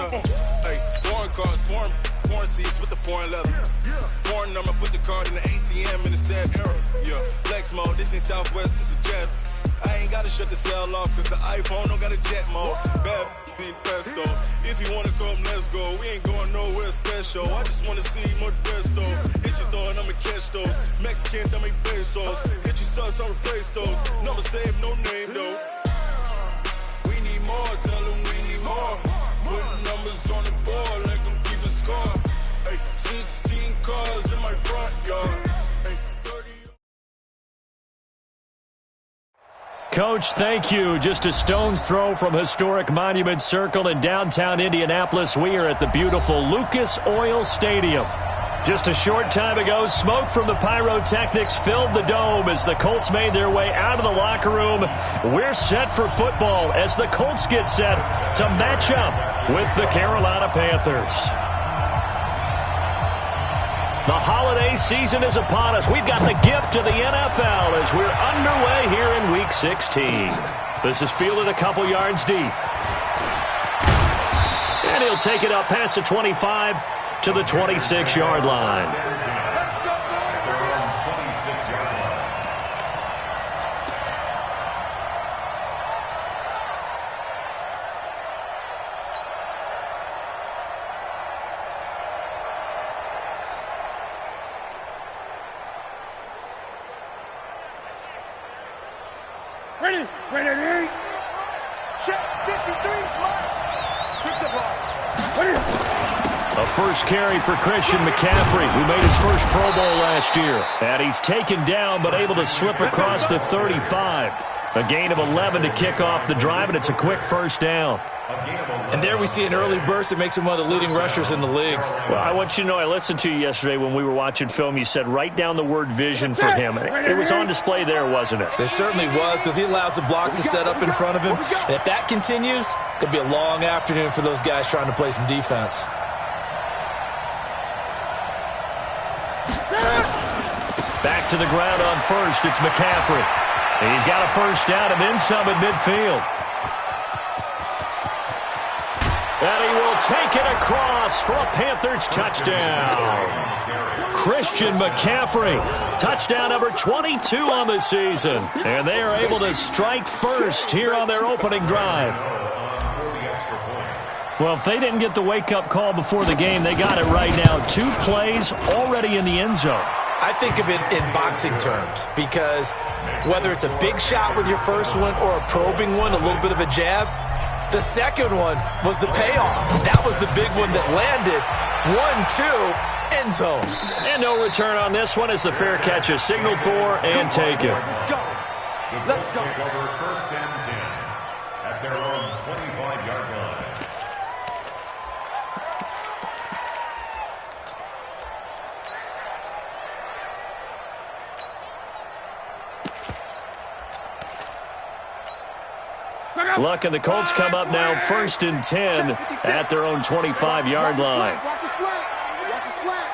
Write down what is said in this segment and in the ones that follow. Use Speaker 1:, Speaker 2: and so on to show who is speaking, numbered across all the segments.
Speaker 1: Hey, foreign cars, foreign seats with the foreign leather. Foreign number, put the card in the ATM in the sad era. Yeah, flex mode, this ain't Southwest, this is jet. I ain't gotta shut the cell off, cause the iPhone don't got a jet mode. Bad be pesto. If you wanna come, let's go. We ain't going nowhere special. I just wanna see more Modesto. Hit your door and I'ma catch those. Mexican, dame pesos. Hit your sauce, I'll replace those. Number save, no name though. We need more, tell them we need more. Putting numbers on the board, like them keep a score. Hey, 16 cars in my front yard.
Speaker 2: Coach, thank you. Just a stone's throw from historic Monument Circle in downtown Indianapolis. We are at the beautiful Lucas Oil Stadium. Just a short time ago, smoke from the pyrotechnics filled the dome as the Colts made their way out of the locker room. We're set for football as the Colts get set to match up with the Carolina Panthers. The holiday season is upon us. We've got the gift of the NFL as we're underway here in Week 16. This is fielded a couple yards deep. And he'll take it up past the 25 to the 26-yard line.
Speaker 3: Ready. Check 53. Stick the ball. Ready.
Speaker 2: A first carry for Christian McCaffrey, who made his first Pro Bowl last year. And he's taken down, but able to slip across the 35. A gain of 11 to kick off the drive, and it's a quick first down.
Speaker 4: And there we see an early burst that makes him one of the leading rushers in the league.
Speaker 2: Well, I want you to know, I listened to you yesterday when we were watching film. You said write down the word vision for him. It was on display there, wasn't it?
Speaker 4: It certainly was, because he allows the blocks to set up in front of him. And if that continues, it could be a long afternoon for those guys trying to play some defense.
Speaker 2: Back to the ground on first. It's McCaffrey. He's got a first down and then some at midfield. And he will take it across for a Panthers touchdown. Christian McCaffrey, touchdown number 22 on the season. And they are able to strike first here on their opening drive. Well, if they didn't get the wake-up call before the game, they got it right now. 2 plays already in the end zone.
Speaker 4: I think of it in boxing terms, because whether it's a big shot with your first one or a probing one, a little bit of a jab, the second one was the payoff. That was the big one that landed. 1-2, end zone.
Speaker 2: And no return on this one as the fair catch is signaled for and taken.
Speaker 3: Let's go.
Speaker 5: First and 10 at their own 25-yard line.
Speaker 2: Luck and the Colts come up now first and 10 at their own 25-yard line.
Speaker 3: Watch the slant. Watch the slant.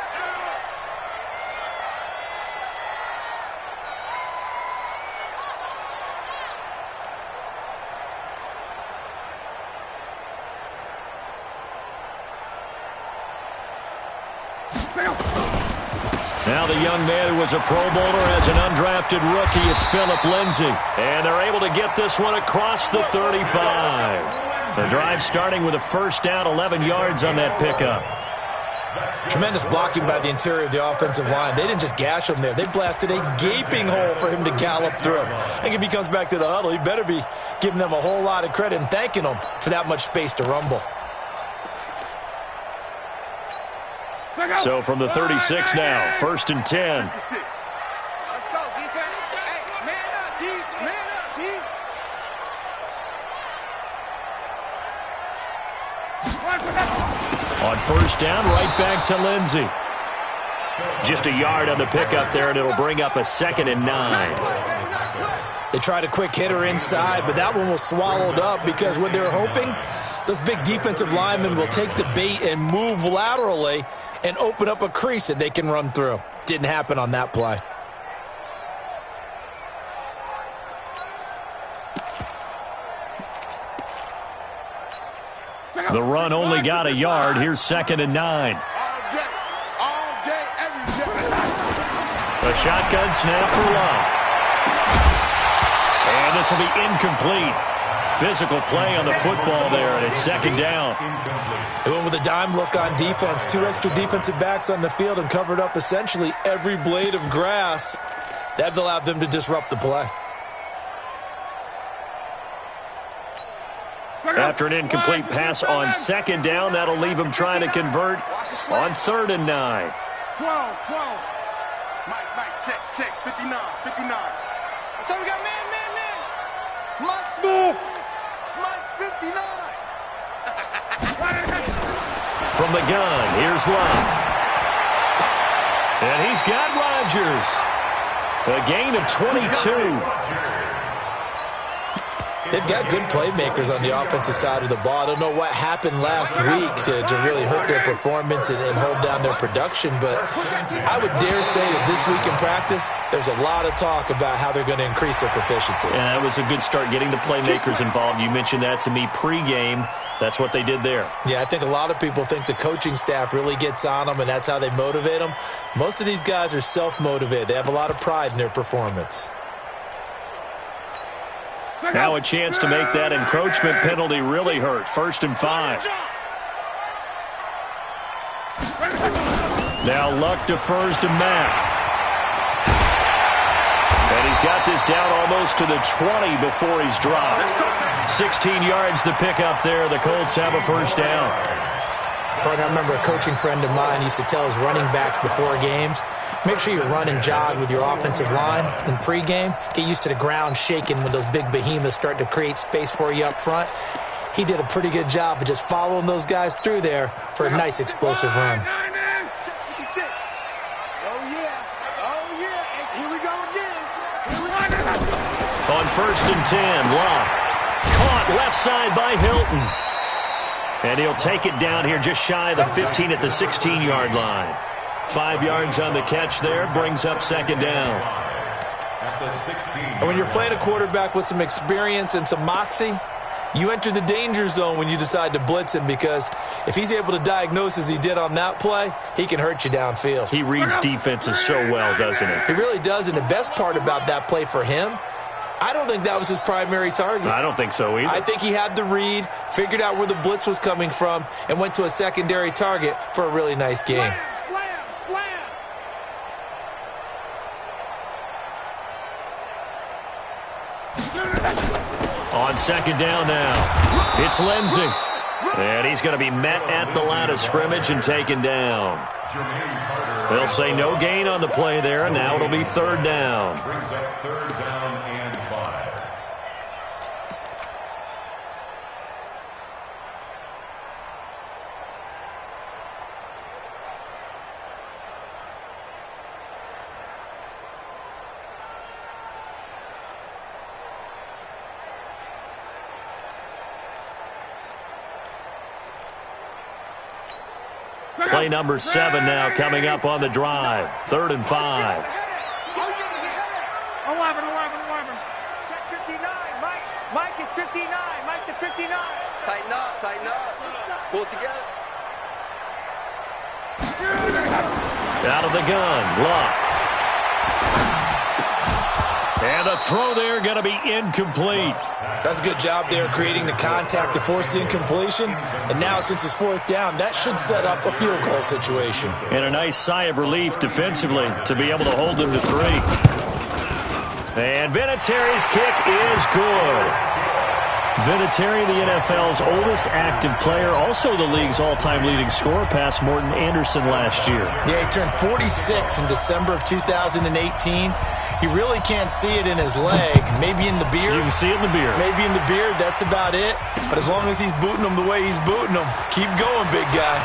Speaker 2: Now the young man who was a Pro Bowler as an undrafted rookie, it's Phillip Lindsay. And they're able to get this one across the 35. The drive starting with a first down, 11 yards on that pickup.
Speaker 4: Tremendous blocking by the interior of the offensive line. They didn't just gash him there. They blasted a gaping hole for him to gallop through. I think if he comes back to the huddle, he better be giving them a whole lot of credit and thanking them for that much space to rumble.
Speaker 2: So from the 36 now, first and 10.
Speaker 3: Let's go, defense. Hey, man up, D. Man up, D.
Speaker 2: On first down, right back to Lindsay. Just a yard on the pickup there, and it'll bring up a 2nd and 9.
Speaker 4: They tried a quick hitter inside, but that one was swallowed up because what they're hoping, those big defensive linemen will take the bait and move laterally and open up a crease that they can run through. Didn't happen on that play.
Speaker 2: The run only got a yard. Here's 2nd and 9.
Speaker 3: All day, every day.
Speaker 2: A shotgun snap for Love. And this will be incomplete. Physical play on the football there, and it's 2nd down.
Speaker 4: They went with a dime look on defense. 2 extra defensive backs on the field and covered up essentially every blade of grass. That allowed them to disrupt the play.
Speaker 2: After an incomplete pass on 2nd down, that'll leave him trying to convert on 3rd and 9.
Speaker 3: 12. Mike, check. 59. So we got man. Must move. Mike, 59.
Speaker 2: From the gun, here's Love. And he's got Rodgers. A gain of 22.
Speaker 4: They've got good playmakers on the offensive side of the ball. I don't know what happened last week to really hurt their performance and hold down their production, but I would dare say that this week in practice, there's a lot of talk about how they're going to increase their proficiency.
Speaker 2: And that was a good start, getting the playmakers involved. You mentioned that to me pregame. That's what they did there.
Speaker 4: Yeah, I think a lot of people think the coaching staff really gets on them, and that's how they motivate them. Most of these guys are self-motivated. They have a lot of pride in their performance.
Speaker 2: Now a chance to make that encroachment penalty really hurt. 1st and 5. Now Luck defers to Mack. And he's got this down almost to the 20 before he's dropped. 16 yards the pickup there. The Colts have a 1st down.
Speaker 4: Partner, I remember a coaching friend of mine used to tell his running backs before games, make sure you run and jog with your offensive line in pregame. Get used to the ground shaking when those big behemoths start to create space for you up front. He did a pretty good job of just following those guys through there for a nice explosive run.
Speaker 3: Oh, yeah. And here we go again.
Speaker 2: On 1st and 10, Locke. Caught left side by Hilton. And he'll take it down here just shy of the 15 at the 16-yard line. 5 yards on the catch there, brings up 2nd down.
Speaker 4: And when you're playing a quarterback with some experience and some moxie, you enter the danger zone when you decide to blitz him, because if he's able to diagnose as he did on that play, he can hurt you downfield.
Speaker 2: He reads defenses so well, doesn't he?
Speaker 4: He really does, and the best part about that play for him, I don't think that was his primary target.
Speaker 2: I don't think so either.
Speaker 4: I think he had the read, figured out where the blitz was coming from, and went to a secondary target for a really nice game.
Speaker 3: Slam.
Speaker 2: On 2nd down now, it's Lindsey. And he's going to be met at the line of scrimmage and taken down. They'll say no gain on the play there, and now it'll be 3rd down.
Speaker 5: Brings up 3rd down and 5.
Speaker 2: Play number 7 now coming up on the drive. 3rd and 5.
Speaker 3: 11. Check 59. Mike is 59. Mike to 59. Tighten up. Pull it together.
Speaker 2: Out of the gun, Luck. And the throw there going to be incomplete.
Speaker 4: That's a good job there creating the contact to force the incompletion. And now, since it's 4th down, that should set up a field goal situation.
Speaker 2: And a nice sigh of relief defensively to be able to hold them to 3. And Vinatieri's kick is good. Vinatieri, the NFL's oldest active player, also the league's all-time leading scorer, past Morton Anderson last year.
Speaker 4: Yeah, he turned 46 in December of 2018. He really can't see it in his leg. Maybe in the beard.
Speaker 2: You can see it in the beard.
Speaker 4: Maybe in the beard. That's about it. But as long as he's booting them the way he's booting them, keep going, big guy.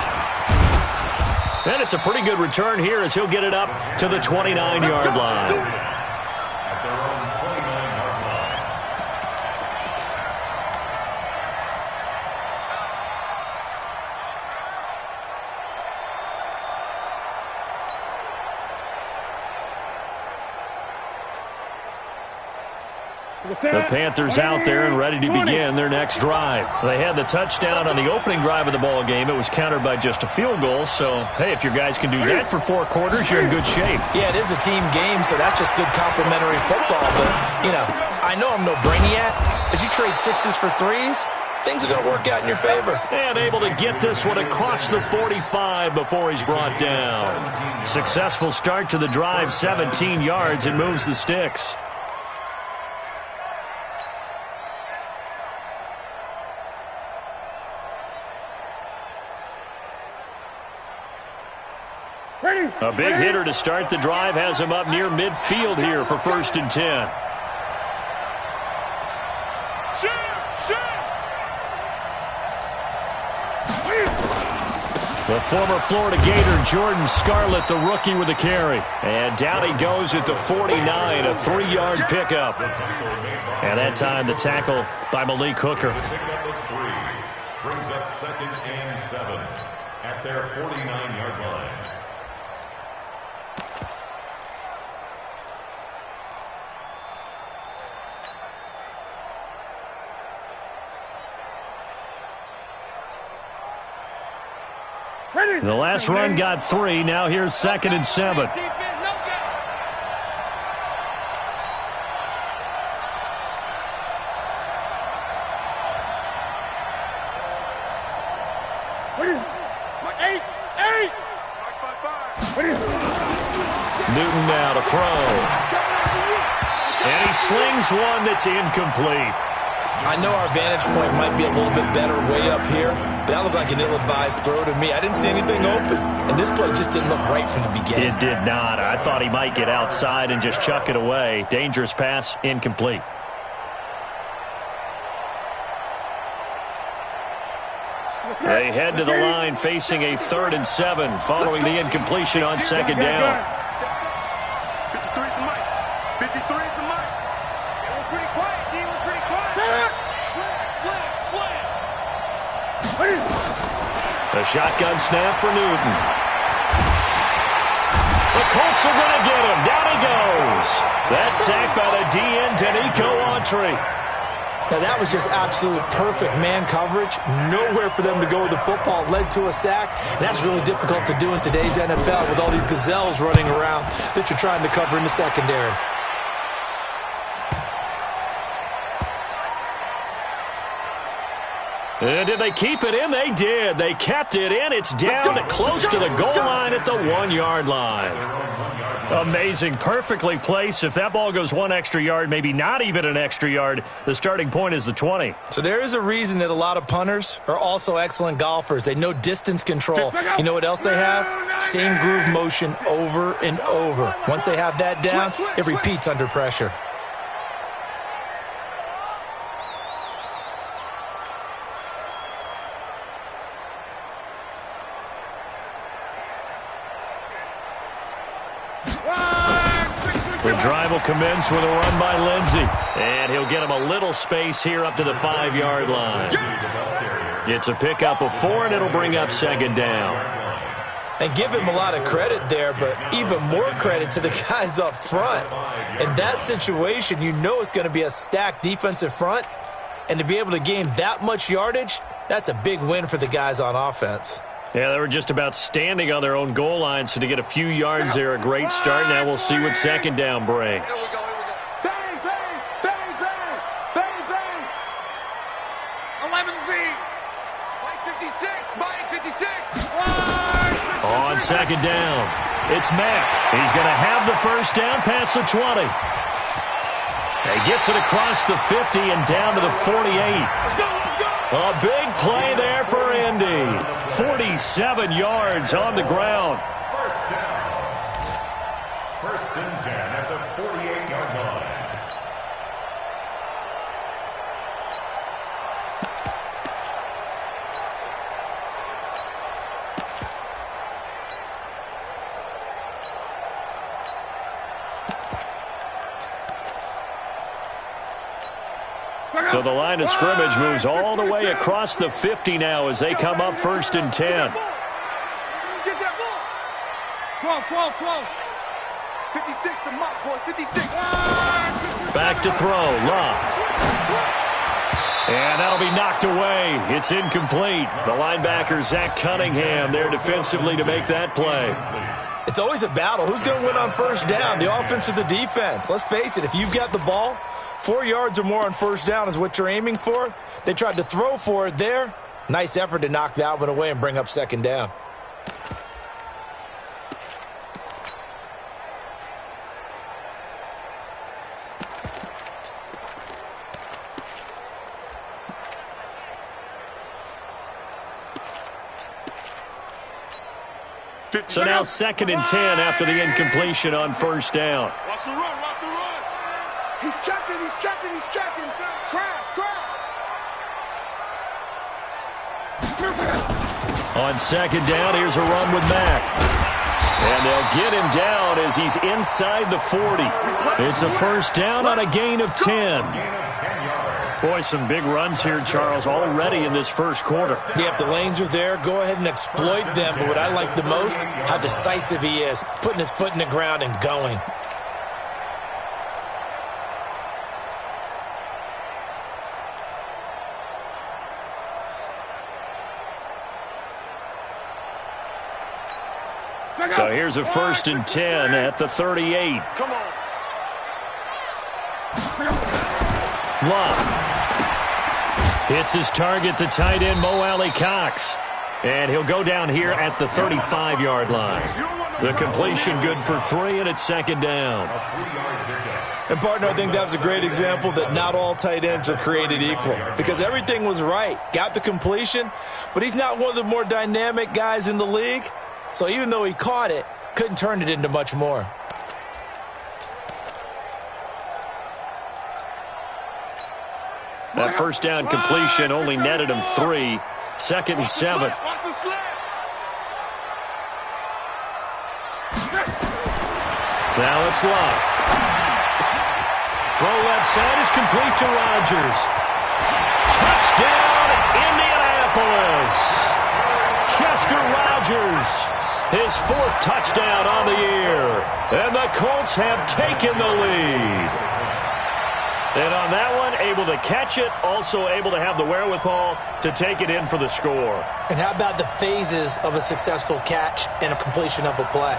Speaker 2: And it's a pretty good return here as he'll get it up to the 29-yard line. The Panthers out there and ready to begin their next drive. They had the touchdown on the opening drive of the ball game. It was countered by just a field goal. So, hey, if your guys can do that for 4 quarters, you're in good shape.
Speaker 4: Yeah, it is a team game, so that's just good complimentary football. But, you know, I know I'm no brainiac, but you trade 6s for 3s, things are going to work out in your favor.
Speaker 2: And able to get this one across the 45 before he's brought down. Successful start to the drive, 17 yards, and moves the sticks. A big hitter to start the drive has him up near midfield here for 1st and 10. The former Florida Gator, Jordan Scarlett, the rookie with the carry. And down he goes at the 49, a 3-yard pickup. And that time the tackle by Malik Hooker.
Speaker 5: Brings up 2nd and 7 at their 49-yard line.
Speaker 2: The last run got 3. Now here's 2nd and 7. Newton now to throw. And he slings one that's incomplete.
Speaker 4: I know our vantage point might be a little bit better way up here, but that looked like an ill-advised throw to me. I didn't see anything open, and this play just didn't look right from the beginning.
Speaker 2: It did not. I thought he might get outside and just chuck it away. Dangerous pass, incomplete. They head to the line facing a 3rd and 7 following the incompletion on 2nd down.
Speaker 3: 53 at the mic. 53 at the mic. We're pretty quiet, team. We're pretty quiet. Slam.
Speaker 2: The shotgun snap for Newton. The Colts are going to get him. Down he goes. That's sacked by the DN, Danico Autry.
Speaker 4: Now, that was just absolute perfect man coverage. Nowhere for them to go with the football. Led to a sack. And that's really difficult to do in today's NFL with all these gazelles running around that you're trying to cover in the secondary.
Speaker 2: And did they keep it in? They did. They kept it in. It's down close to the goal line at the 1-yard line. Amazing. Perfectly placed. If that ball goes 1 extra yard, maybe not even an extra yard, the starting point is the 20.
Speaker 4: So there is a reason that a lot of punters are also excellent golfers. They know distance control. You know what else they have? Same groove motion over and over. Once they have that down, it repeats under pressure.
Speaker 2: The drive will commence with a run by Lindsey. And he'll get him a little space here up to the 5-yard line. It's a pickup of 4, and it'll bring up 2nd down.
Speaker 4: And give him a lot of credit there, but even more credit to the guys up front. In that situation, you know it's going to be a stacked defensive front. And to be able to gain that much yardage, that's a big win for the guys on offense.
Speaker 2: Yeah, they were just about standing on their own goal line, so to get a few yards there, a great start. Now we'll see what 2nd down brings.
Speaker 3: Here we go. Bang, bang, bang, bang, bang, bang. 11 feet. Mike 56, Mike 56.
Speaker 2: On 2nd down, it's Mack. He's going to have the 1st down past the 20. He gets it across the 50 and down to the 48.
Speaker 3: Let's go.
Speaker 2: A big play there for Indy. 47 yards on the ground.
Speaker 5: 1st down. 1st and 10 at the 48-yard line.
Speaker 2: So the line of scrimmage moves all the way across the 50 now as they come up 1st and 10.
Speaker 3: Get that ball. 12. 56 to Mike, boys. 56.
Speaker 2: Back to throw. Love. And that'll be knocked away. It's incomplete. The linebacker, Zach Cunningham, there defensively to make that play.
Speaker 4: It's always a battle. Who's going to win on first down, the offense or the defense? Let's face it, if you've got the ball, 4 yards or more on first down is what you're aiming for. They tried to throw for it there. Nice effort to knock that one away and bring up second down.
Speaker 2: So now 2nd and 10 after the incompletion on first down.
Speaker 3: Watch the run, watch the run. He's checking, he's checking, he's checking. Crash, crash.
Speaker 2: On 2nd down, here's a run with Mack. And they'll get him down as he's inside the 40. It's a first down on a gain of 10. Boy, some big runs here, Charles, already in this first quarter.
Speaker 4: Yeah, if the lanes are there, go ahead and exploit them. But what I like the most, how decisive he is, putting his foot in the ground and going.
Speaker 2: So here's a 1st and 10 at the 38.
Speaker 3: Come on.
Speaker 2: Love. Hits his target, the tight end, Mo Alley-Cox. And he'll go down here at the 35-yard line. The completion good for 3, and it's 2nd down.
Speaker 4: And, partner, I think that was a great example that not all tight ends are created equal. Because everything was right. Got the completion, but he's not one of the more dynamic guys in the league. So even though he caught it, couldn't turn it into much more.
Speaker 2: That first down completion only netted him 3. 2nd and 7. Now it's Love. Throw left side is complete to Rodgers. Touchdown, Indianapolis. Chester Rodgers, his 4th touchdown on the year. And the Colts have taken the lead. And on that one, able to catch it, also able to have the wherewithal to take it in for the score.
Speaker 4: And how about the phases of a successful catch and a completion of a play?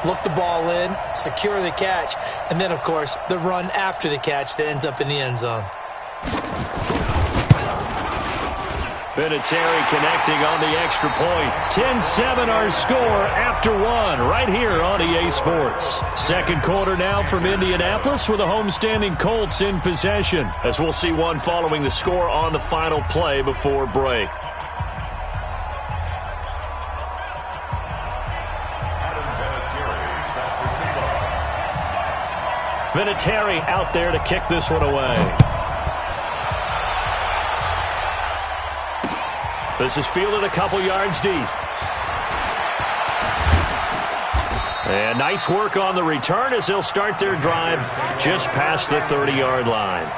Speaker 4: Look the ball in, secure the catch, and then, of course, the run after the catch that ends up in the end zone.
Speaker 2: Vinatieri connecting on the extra point. 10-7 our score after 1 right here on EA Sports. Second quarter now from Indianapolis with the homestanding Colts in possession, as we'll see one following the score on the final play before break. Vinatieri out there to kick this one away. This is fielded a couple yards deep. And nice work on the return as they'll start their drive just past the 30-yard line.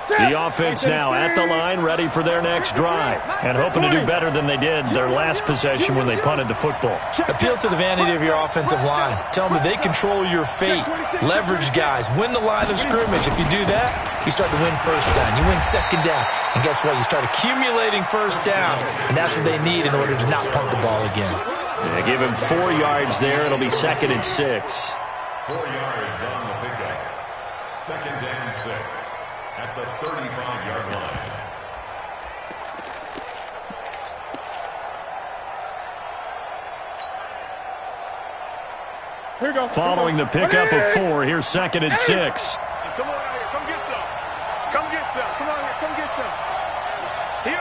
Speaker 2: The offense now at the line, ready for their next drive, and hoping to do better than they did their last possession when they punted the football.
Speaker 4: Appeal to the vanity of your offensive line. Tell them that they control your fate. Leverage guys. Win the line of scrimmage. If you do that, you start to win first down. You win second down. And guess what? You start accumulating first downs, and that's what they need in order to not punt the ball again.
Speaker 2: They give him 4 yards there. It'll be 2nd and 6.
Speaker 5: 4 yards on the pickup. 2nd and 6. At the 35-yard line.
Speaker 3: Here we go.
Speaker 2: Following the pickup of 4, here's 2nd and 6.
Speaker 3: Come on out here. Come get some. Come get some. Come on here. Come get some. Here,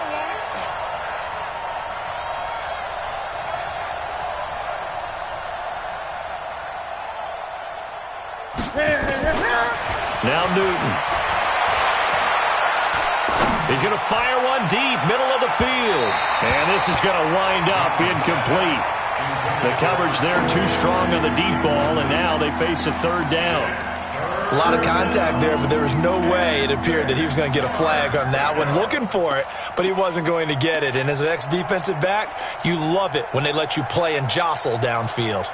Speaker 2: Now Newton. He's going to fire one deep, middle of the field. And this is going to wind up incomplete. The coverage there too strong on the deep ball, and now they face a 3rd down.
Speaker 4: A lot of contact there, but there was no way it appeared that he was going to get a flag on that one. Looking for it, but he wasn't going to get it. And as an ex-defensive back, you love it when they let you play and jostle downfield.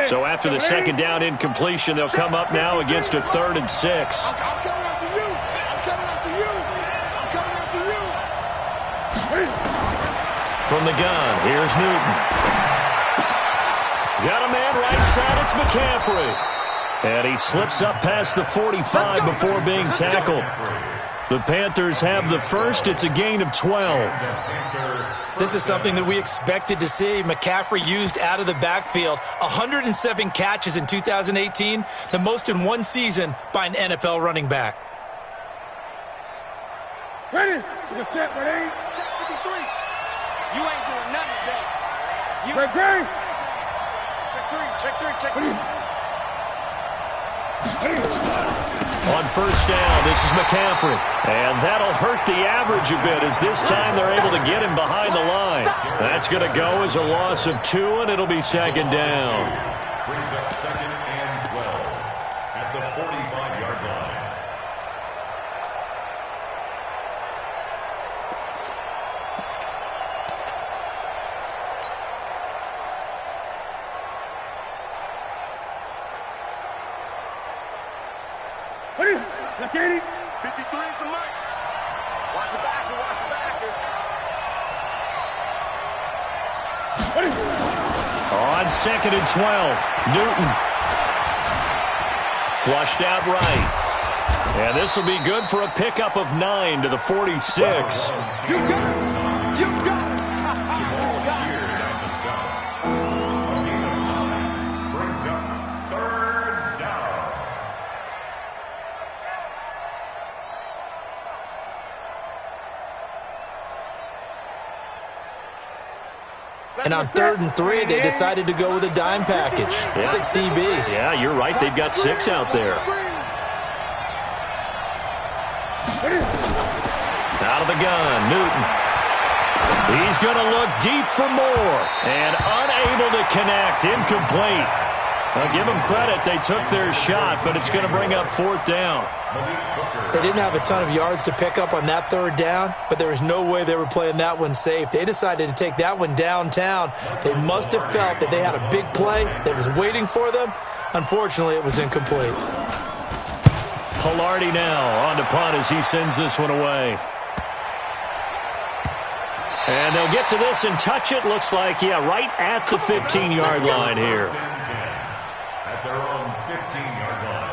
Speaker 2: So after the second down incompletion, they'll come up now against a 3rd and 6.
Speaker 3: I'm coming after you. I'm coming after you. I'm coming after you.
Speaker 2: From the gun, here's Newton. Got a man right side, it's McCaffrey. And he slips up past the 45 before being tackled. The Panthers have the first. It's a gain of 12.
Speaker 4: This is something that we expected to see. McCaffrey used out of the backfield. 107 catches in 2018, the most in one season by an NFL running back.
Speaker 3: Ready? Ready? Check 53. You ain't doing nothing today. You ready? Check 3.
Speaker 2: On first down, this is McCaffrey. And that'll hurt the average a bit as this time they're able to get him behind the line. That's going to go as a loss of 2, and it'll be second down.
Speaker 5: Brings up 2nd and 12 at the 45-yard line.
Speaker 3: What is it? 53 is the mark. Watch the backer. What is it?
Speaker 2: On 2nd and 12, Newton. Flushed out right. And this will be good for a pickup of 9 to the 46.
Speaker 3: You got it. You got it. You got it.
Speaker 5: Down the stop. A gain of 9 brings up 3rd down.
Speaker 4: And on 3rd and 3, they decided to go with a dime package. 6 DBs.
Speaker 2: Yeah, you're right. They've got 6 out there. Out of the gun, Newton. He's going to look deep for more. And unable to connect. Incomplete. I'll give them credit. They took their shot, but it's going to bring up 4th down.
Speaker 4: They didn't have a ton of yards to pick up on that 3rd down, but there was no way they were playing that one safe. They decided to take that one downtown. They must have felt that they had a big play that was waiting for them. Unfortunately, it was incomplete.
Speaker 2: Pilardi now on to punt as he sends this one away. And they'll get to this and touch it. Looks like, yeah, right at the 15-yard line here.
Speaker 5: At their own 15-yard line.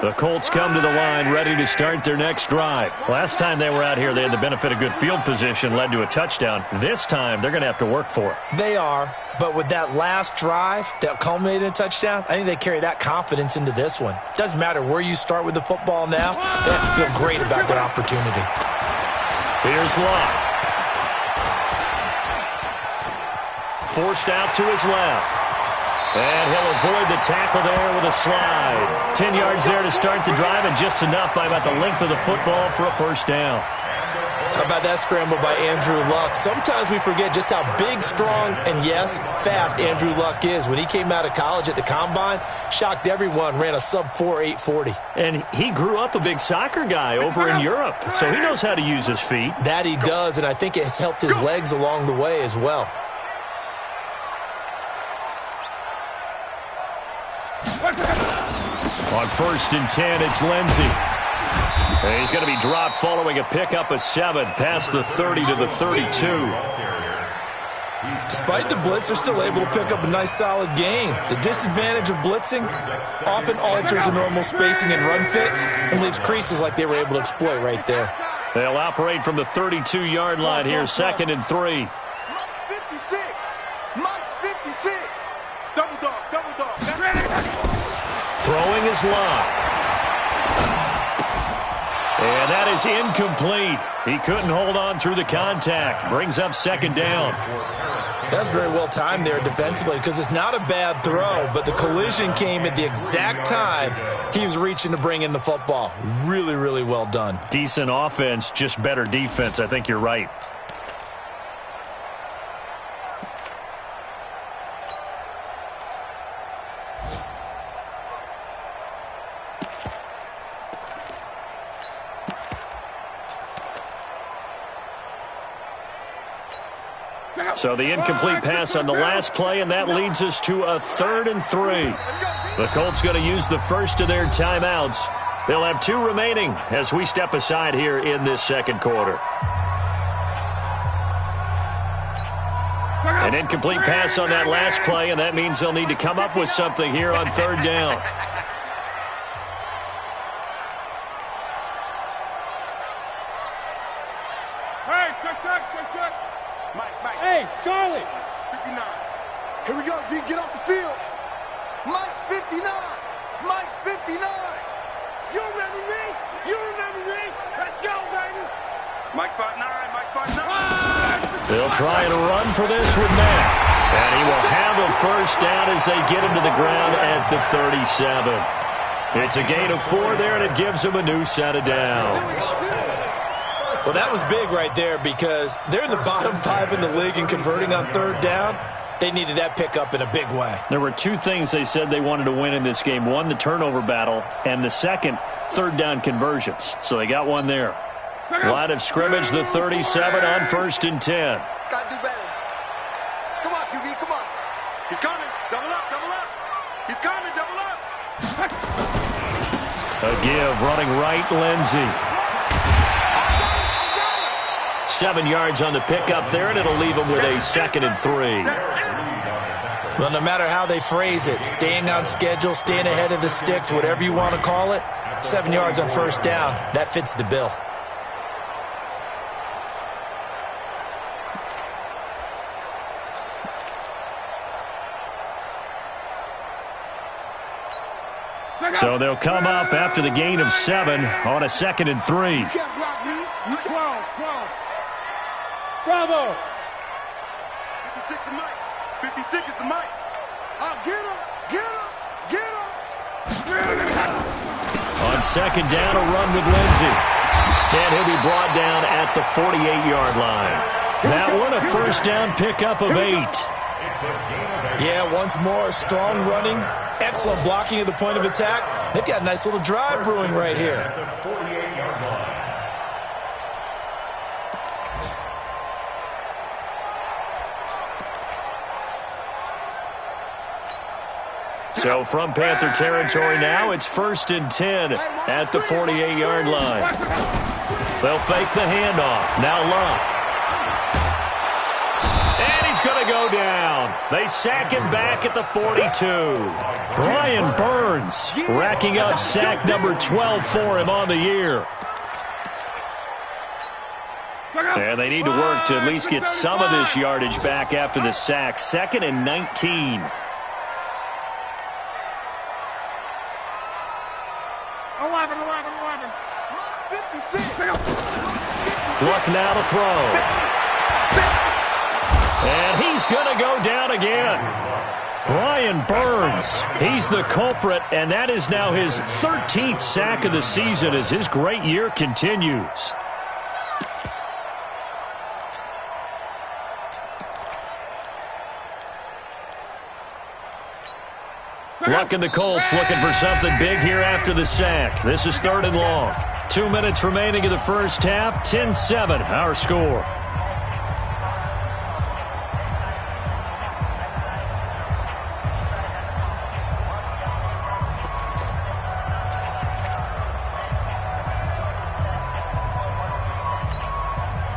Speaker 2: The Colts come to the line ready to start their next drive. Last time they were out here, they had the benefit of good field position, led to a touchdown. This time, they're going to have to work for it.
Speaker 4: They are, but with that last drive that culminated in a touchdown, I think they carry that confidence into this one. Doesn't matter where you start with the football now, they have to feel great about their opportunity.
Speaker 2: Here's Luck. Forced out to his left. And he'll avoid the tackle there with a slide. 10 yards there to start the drive, and just enough by about the length of the football for a first down.
Speaker 4: How about that scramble by Andrew Luck? Sometimes we forget just how big, strong, and yes, fast Andrew Luck is. When he came out of college at the Combine, shocked everyone, ran a sub-4 840.
Speaker 2: And he grew up a big soccer guy over in Europe, so he knows how to use his feet.
Speaker 4: That he does, and I think it has helped his legs along the way as well.
Speaker 2: On 1st and 10, it's Lindsey. And he's going to be dropped following a pickup of 7 past the 30 to the 32.
Speaker 4: Despite the blitz, they're still able to pick up a nice solid gain. The disadvantage of blitzing often alters the normal spacing and run fits and leaves creases like they were able to exploit right there.
Speaker 2: They'll operate from the 32-yard line here, 2nd and 3.
Speaker 3: 56. Monk's 56. Double dog.
Speaker 2: Throwing is Luck. And that is incomplete. He couldn't hold on through the contact. Brings up second down.
Speaker 4: That's very well timed there defensively because it's not a bad throw, but the collision came at the exact time he was reaching to bring in the football. Really, really well done.
Speaker 2: Decent offense, just better defense. I think you're right. So the incomplete pass on the last play, and that leads us to a 3rd and 3. The Colts going to use the first of their timeouts. They'll have 2 remaining as we step aside here in this second quarter. An incomplete pass on that last play, and that means they'll need to come up with something here on 3rd down.
Speaker 3: Hey, Charlie! 59. Here we go, D. Get off the field. Mike's 59. Mike's 59. You remember me? You remember me? Let's go, baby. Mike's 5'9". Mike's 5'9".
Speaker 2: They'll try and run for this with Matt. And he will have a first down as they get him to the ground at the 37. It's a gain of 4 there, and it gives them a new set of downs.
Speaker 4: Well, that was big right there because they're in the bottom 5 in the league and converting on 3rd down. They needed that pickup in a big way.
Speaker 2: There were 2 things they said they wanted to win in this game. One, the turnover battle, and the second, 3rd down conversions. So they got one there. Line of scrimmage, the 37 on 1st and 10.
Speaker 3: Gotta do better. Come on, QB, come on. He's coming. Double up, double up. He's coming, double up.
Speaker 2: A give, running right, Lindsey. 7 yards on the pickup there, and it'll leave them with a 2nd and 3.
Speaker 4: Well, no matter how they phrase it, staying on schedule, staying ahead of the sticks, whatever you want to call it, 7 yards on 1st down, that fits the bill.
Speaker 2: So they'll come up after the gain of 7 on a 2nd and 3.
Speaker 3: You can't block me. You 12. Bravo. 56 is Mike. 56 is the Mike. Oh, get him.
Speaker 2: On 2nd down, a run with Lindsey. And he'll be brought down at the 48-yard line. That one, a 1st down pickup of 8.
Speaker 4: Yeah, once more, strong running, excellent blocking at the point of attack. They've got a nice little drive brewing right here.
Speaker 2: So from Panther territory now, it's 1st and 10 at the 48-yard line. They'll fake the handoff. Now Luck. And he's going to go down. They sack him back at the 42. Brian Burns racking up sack number 12 for him on the year. And they need to work to at least get some of this yardage back after the sack. 2nd and 19. Luck now to throw. And he's going to go down again. Brian Burns, he's the culprit, and that is now his 13th sack of the season as his great year continues. Luck and the Colts looking for something big here after the sack. This is 3rd and long. 2 minutes remaining in the first half. 10-7, our score.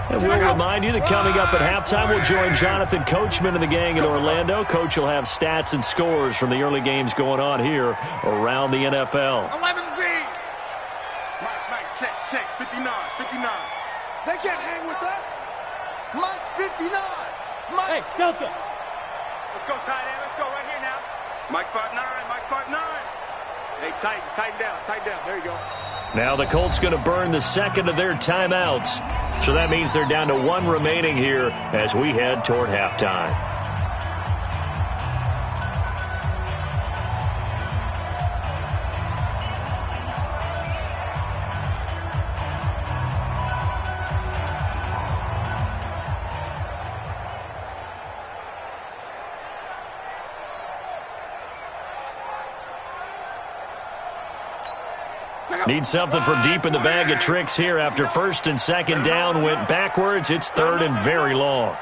Speaker 2: And we'll remind you that coming up at halftime, we'll join Jonathan Coachman and the gang in Orlando. Coach will have stats and scores from the early games going on here around the NFL.
Speaker 3: 11B. Mike, check. 59. They can't hang with us. Mike's 59. Mike. Hey, Delta. Let's go, tight end. Let's go right here now. Mike's 5'9". Hey, tighten down. There you go.
Speaker 2: Now the Colts going to burn the second of their timeouts. So that means they're down to one remaining here as we head toward halftime. Need something from deep in the bag of tricks here after first and second down went backwards. It's third and very long.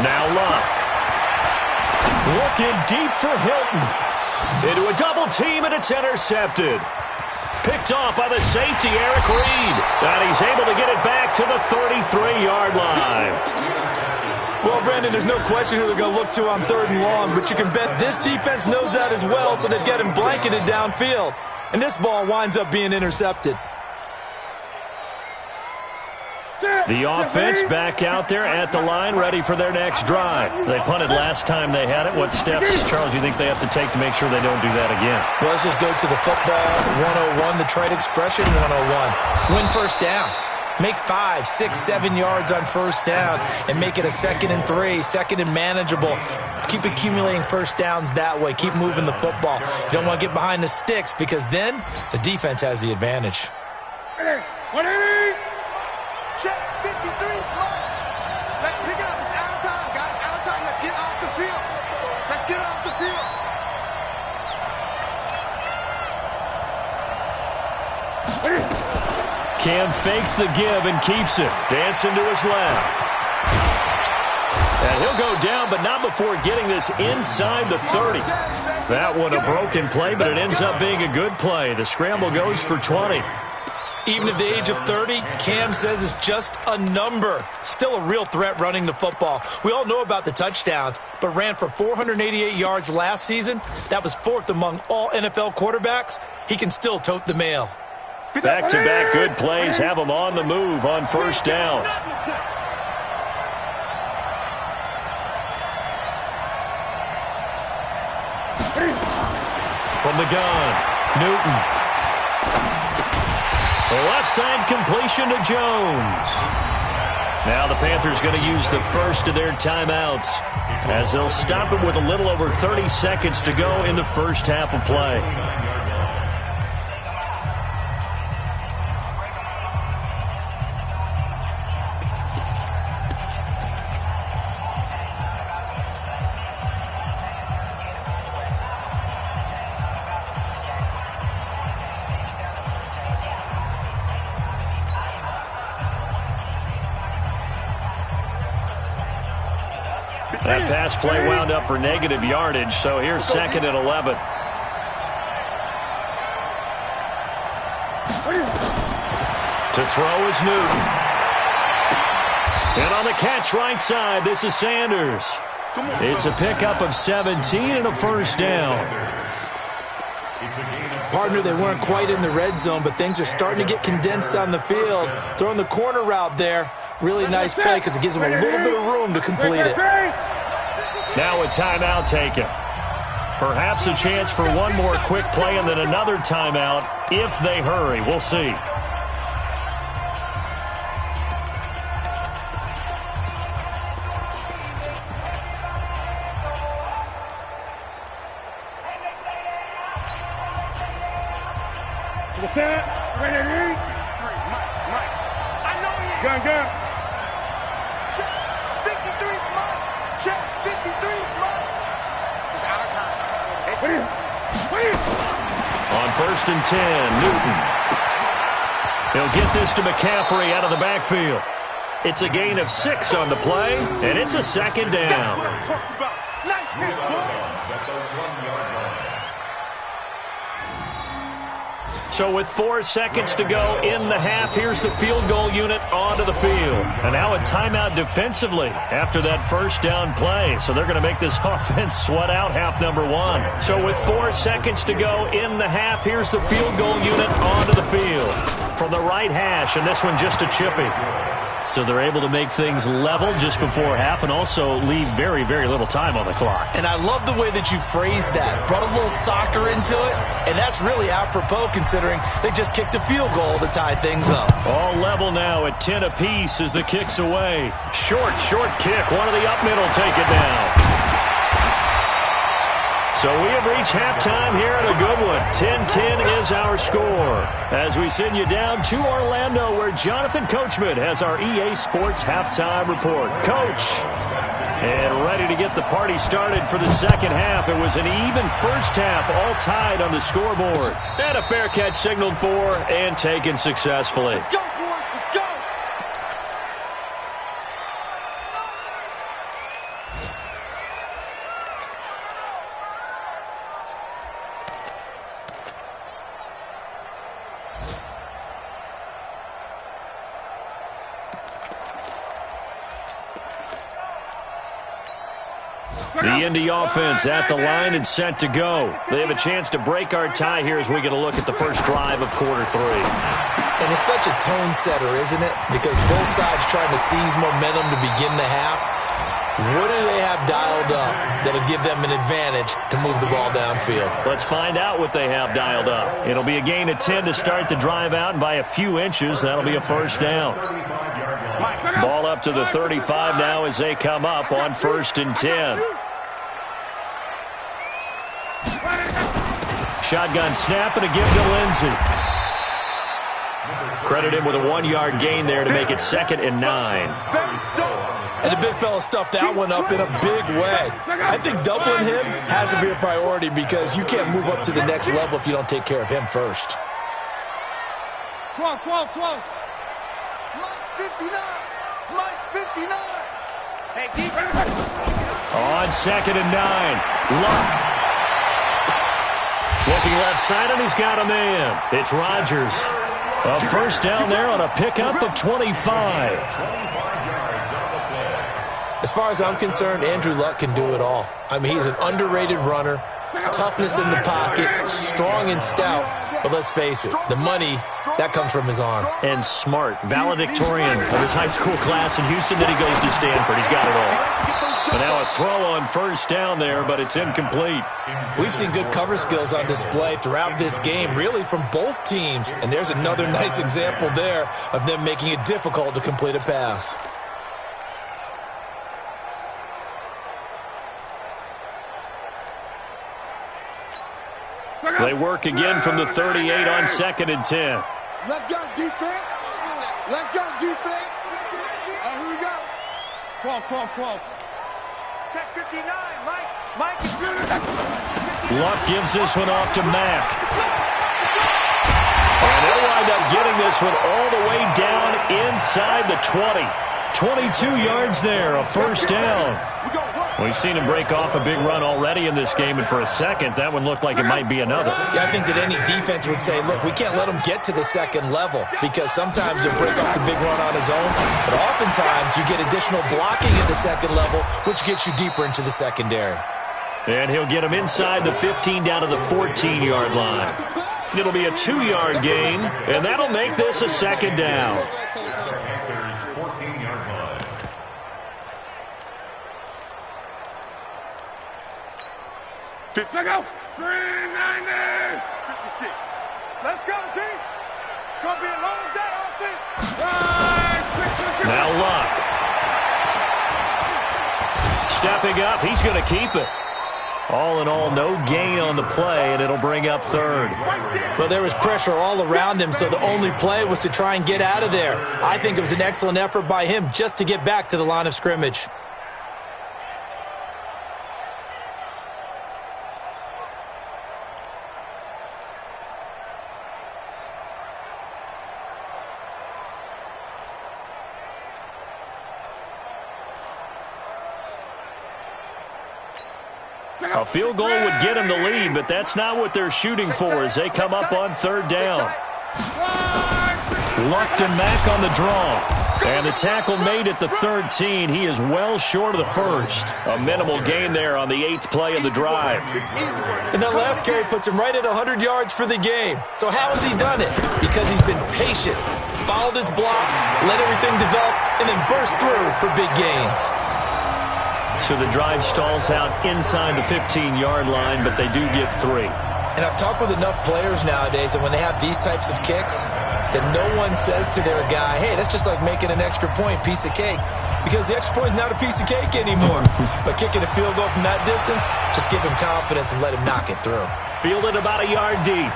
Speaker 2: Now Luck. Looking deep for Hilton. Into a double team, and it's intercepted. Picked off by the safety, Eric Reed. And he's able to get it back to the 33-yard line.
Speaker 4: Well, Brandon, there's no question who they're going to look to on third and long, but you can bet this defense knows that as well, so they've got him blanketed downfield. And this ball winds up being intercepted.
Speaker 2: The offense back out there at the line, ready for their next drive. They punted last time they had it. What steps, Charles, you think they have to take to make sure they don't do that again?
Speaker 4: Well, let's just go to the football 101, the trade expression 101. Win first down. Make 5, 6, 7 yards on first down and make it a 2nd and 3, second and manageable. Keep accumulating first downs that way. Keep moving the football. You don't want to get behind the sticks because then the defense has the advantage.
Speaker 3: 180. Check 53. Let's pick it up. It's out of time, guys. Out of time. Let's get off the field. Let's get off the field.
Speaker 2: Cam fakes the give and keeps it. Dancing to his left. And he'll go down, but not before getting this inside the 30. That one a broken play, but it ends up being a good play. The scramble goes for 20.
Speaker 4: Even at the age of 30, Cam says it's just a number. Still a real threat running the football. We all know about the touchdowns, but ran for 488 yards last season. That was 4th among all NFL quarterbacks. He can still tote the mail.
Speaker 2: Back-to-back good plays have him on the move on first down. From the gun, Newton. Left side completion to Jones. Now the Panthers going to use the first of their timeouts as they'll stop it with a little over 30 seconds to go in the first half of play. That pass play wound up for negative yardage, so here's 2nd and 11. To throw is Newton. And on the catch right side, this is Sanders. It's a pickup of 17 and a first down.
Speaker 4: Partner, they weren't quite in the red zone, but things are starting to get condensed on the field. Throwing the corner route there. Really nice play because it gives them a little bit of room to complete it.
Speaker 2: Now a timeout taken. Perhaps a chance for one more quick play and then another timeout if they hurry. We'll see.
Speaker 3: Gun. Check 53 Mike. Check 53 Mike. It's out of time.
Speaker 2: On first and 10, Newton. He'll get this to McCaffrey out of the backfield. It's a gain of 6 on the play, and it's a 2nd down.
Speaker 3: Nice hit, boy.
Speaker 2: So with 4 seconds to go in the half, here's the field goal unit onto the field. And now a timeout defensively after that first down play. So they're going to make this offense sweat out half number 1. So with 4 seconds to go in the half, here's the field goal unit onto the field. From the right hash, and this one just a chippy. So they're able to make things level just before half and also leave very, very little time on the clock.
Speaker 4: And I love the way that you phrased that. Brought a little soccer into it, and that's really apropos considering they just kicked a field goal to tie things up.
Speaker 2: All level now at 10 apiece as the kick's away. Short kick. One of the up middle take it down. So we have reached halftime here in a good one. 10-10 is our score. As we send you down to Orlando where Jonathan Coachman has our EA Sports halftime report. Coach, and ready to get the party started for the second half. It was an even first half, all tied on the scoreboard. And a fair catch signaled for and taken successfully.
Speaker 3: Let's go, boys. Let's go.
Speaker 2: The Indy offense at the line and set to go. They have a chance to break our tie here as we get a look at the first drive of quarter 3.
Speaker 4: And it's such a tone setter, isn't it? Because both sides trying to seize momentum to begin the half. What do they have dialed up that'll give them an advantage to move the ball downfield?
Speaker 2: Let's find out what they have dialed up. It'll be a gain of 10 to start the drive out, and by a few inches, that'll be a first down. Ball up to the 35 now as they come up on 1st and 10. Shotgun snap and a give to Lindsey. Credit him with a 1-yard gain there to make it 2nd and 9.
Speaker 4: And the big fella stuffed that one up in a big way. I think doubling him has to be a priority because you can't move up to the next level if you don't take care of him first.
Speaker 3: Mike's 59. Mike's 59. Hey, deep.
Speaker 2: On 2nd and 9. Luck. Looking left side, and he's got a man. It's Rodgers. A first down there on a pickup of 25.
Speaker 4: As far as I'm concerned, Andrew Luck can do it all. I mean, he's an underrated runner, toughness in the pocket, strong and stout. But let's face it, the money, that comes from his arm.
Speaker 2: And smart, valedictorian of his high school class in Houston, then he goes to Stanford. He's got it all. But now a throw on first down there, but it's incomplete.
Speaker 4: We've seen good cover skills on display throughout this game, really from both teams. And there's another nice example there of them making it difficult to complete a pass.
Speaker 2: They work again from the 38 on 2nd and 10.
Speaker 3: Let's go defense. Let's go defense. Here we go. 12. Check 59. Mike is good.
Speaker 2: Luck gives this one off to Mack. And they'll wind up getting this one all the way down inside the 20. 22 yards there, a first down. We've seen him break off a big run already in this game, and for a second, that one looked like it might be another.
Speaker 4: Yeah, I think that any defense would say, look, we can't let him get to the second level because sometimes he'll break off the big run on his own, but oftentimes you get additional blocking at the second level, which gets you deeper into the secondary.
Speaker 2: And he'll get him inside the 15 down to the 14-yard line. It'll be a 2-yard gain, and that'll make this a second down.
Speaker 3: Let's go. 390. 56. Let's go, team. It's going to be a long day offense.
Speaker 2: Now Luck. Stepping up. He's going to keep it. All in all, no gain on the play, and it'll bring up 3rd.
Speaker 4: Well, there was pressure all around him, so the only play was to try and get out of there. I think it was an excellent effort by him just to get back to the line of scrimmage.
Speaker 2: A field goal would get him the lead, but that's not what they're shooting for as they come up on 3rd down. Luck to Mack on the draw. And the tackle made at the 13. He is well short of the first. A minimal gain there on the 8th play of the drive.
Speaker 4: And that last carry puts him right at 100 yards for the game. So how has he done it? Because he's been patient, followed his blocks, let everything develop, and then burst through for big gains.
Speaker 2: So the drive stalls out inside the 15-yard line, but they do get 3.
Speaker 4: And I've talked with enough players nowadays that when they have these types of kicks, that no one says to their guy, hey, that's just like making an extra point, piece of cake. Because the extra point is not a piece of cake anymore. But kicking a field goal from that distance, just give him confidence and let him knock it through.
Speaker 2: Fielded about a yard deep.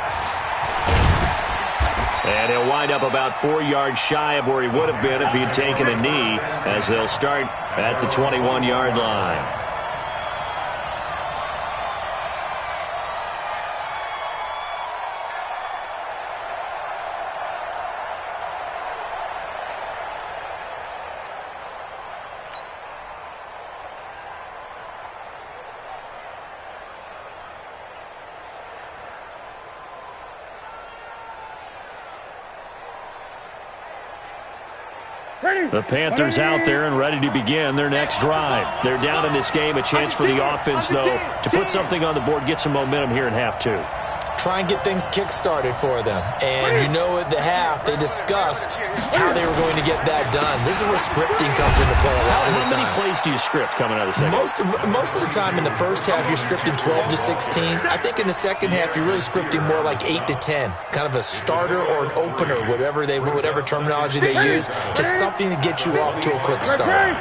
Speaker 2: And he'll wind up about 4 yards shy of where he would have been if he had taken a knee, as they'll start at the 21-yard line. The Panthers out there and ready to begin their next drive. They're down in this game. A chance for the offense, though, to put something on the board, get some momentum here in half 2.
Speaker 4: Try and get things kick-started for them. And you know at the half, they discussed how they were going to get that done. This is where scripting comes into play a lot of the time.
Speaker 2: How many plays do you script coming out of the second?
Speaker 4: Most of the time in the first half, you're scripting 12 to 16. I think in the second half, you're really scripting more like 8 to 10. Kind of a starter or an opener, whatever terminology they use. Just something to get you off to a quick start.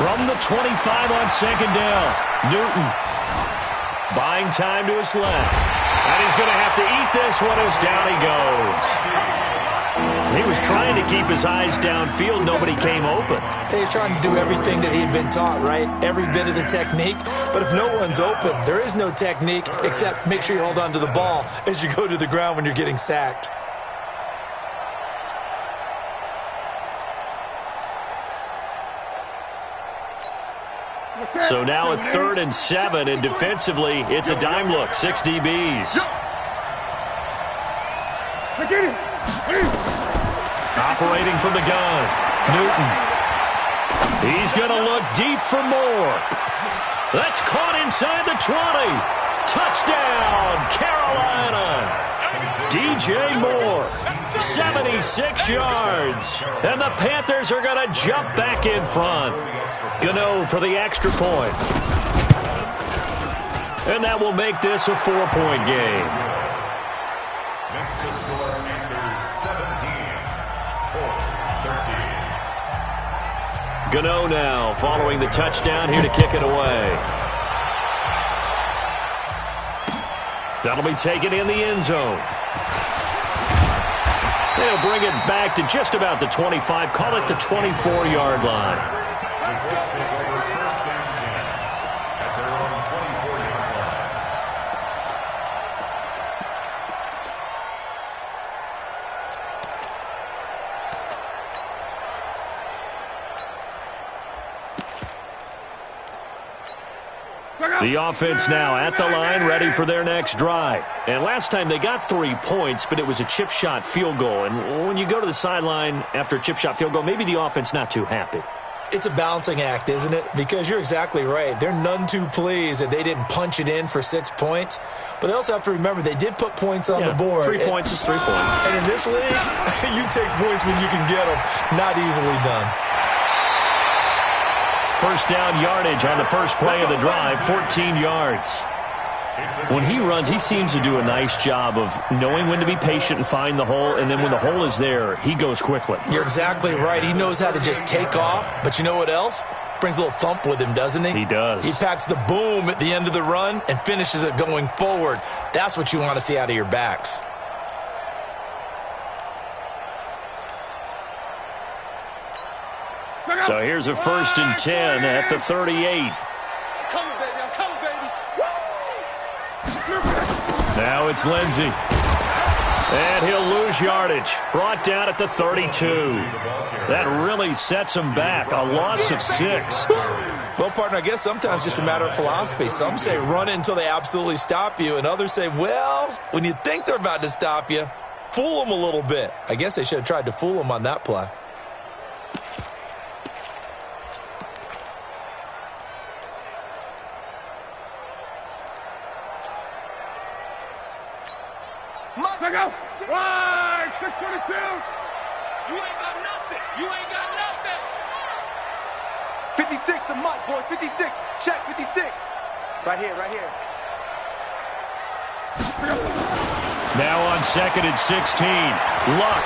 Speaker 2: From the 25 on second down, Newton buying time to his left. And he's going to have to eat this one as down he goes. He was trying to keep his eyes downfield. Nobody came open.
Speaker 4: He's trying to do everything that he had been taught, right? Every bit of the technique. But if no one's open, there is no technique except make sure you hold on to the ball as you go to the ground when you're getting sacked.
Speaker 2: So now a 3rd and 7, and defensively, it's a dime look. 6 DBs. Operating from the gun, Newton. He's going to look deep for more. That's caught inside the 20. Touchdown, Carolina. DJ Moore, 76 yards. And the Panthers are going to jump back in front. Gano for the extra point. And that will make this a 4-point game.
Speaker 5: Next to score, Panthers 17, Colts 13.
Speaker 2: Gano now following the touchdown here to kick it away. That'll be taken in the end zone. They'll bring it back to just about the 25. Call it the 24-yard line.
Speaker 5: The Colts take over first and 10 at their own 24-yard line.
Speaker 2: The offense now at the line, ready for their next drive. And last time they got 3 points, but it was a chip shot field goal. And when you go to the sideline after a chip shot field goal, maybe the offense not too happy.
Speaker 4: It's a balancing act, isn't it? Because you're exactly right. They're none too pleased that they didn't punch it in for 6 points. But they also have to remember they did put points on the board.
Speaker 2: 3 points is 3 points.
Speaker 4: And in this league, you take points when you can get them. Not easily done.
Speaker 2: First down yardage on the first play of the drive, 14 yards. When he runs, he seems to do a nice job of knowing when to be patient and find the hole, and then when the hole is there, he goes quickly.
Speaker 4: You're exactly right. He knows how to just take off, but you know what else? Brings a little thump with him, doesn't he?
Speaker 2: He does.
Speaker 4: He packs the boom at the end of the run and finishes it going forward. That's what you want to see out of your backs.
Speaker 2: So here's a 1st and 10 at the 38.
Speaker 3: I'm coming, baby. I'm coming, baby.
Speaker 2: Now it's Lindsey. And he'll lose yardage. Brought down at the 32. That really sets him back. A loss of 6.
Speaker 4: Well, partner, I guess sometimes it's just a matter of philosophy. Some say run it until they absolutely stop you, and others say, well, when you think they're about to stop you, fool them a little bit. I guess they should have tried to fool them on that play.
Speaker 3: Check out. Right, 622.
Speaker 6: You ain't got nothing. You ain't got nothing.
Speaker 3: 56 to Mike, boys. 56. Check 56. Right here, right here.
Speaker 2: Now on 2nd and 16. Luck.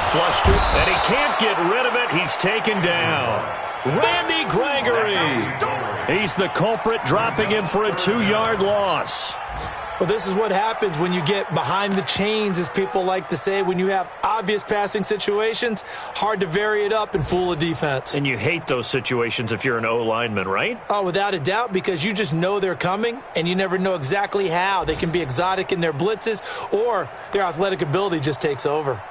Speaker 2: Flushed it, and he can't get rid of it. He's taken down. Randy Gregory. He's the culprit, dropping him for a 2-yard loss.
Speaker 4: Well, this is what happens when you get behind the chains, as people like to say. When you have obvious passing situations, hard to vary it up and fool a defense.
Speaker 2: And you hate those situations if you're an O-lineman, right?
Speaker 4: Oh, without a doubt, because you just know they're coming, and you never know exactly how. They can be exotic in their blitzes, or their athletic ability just takes over.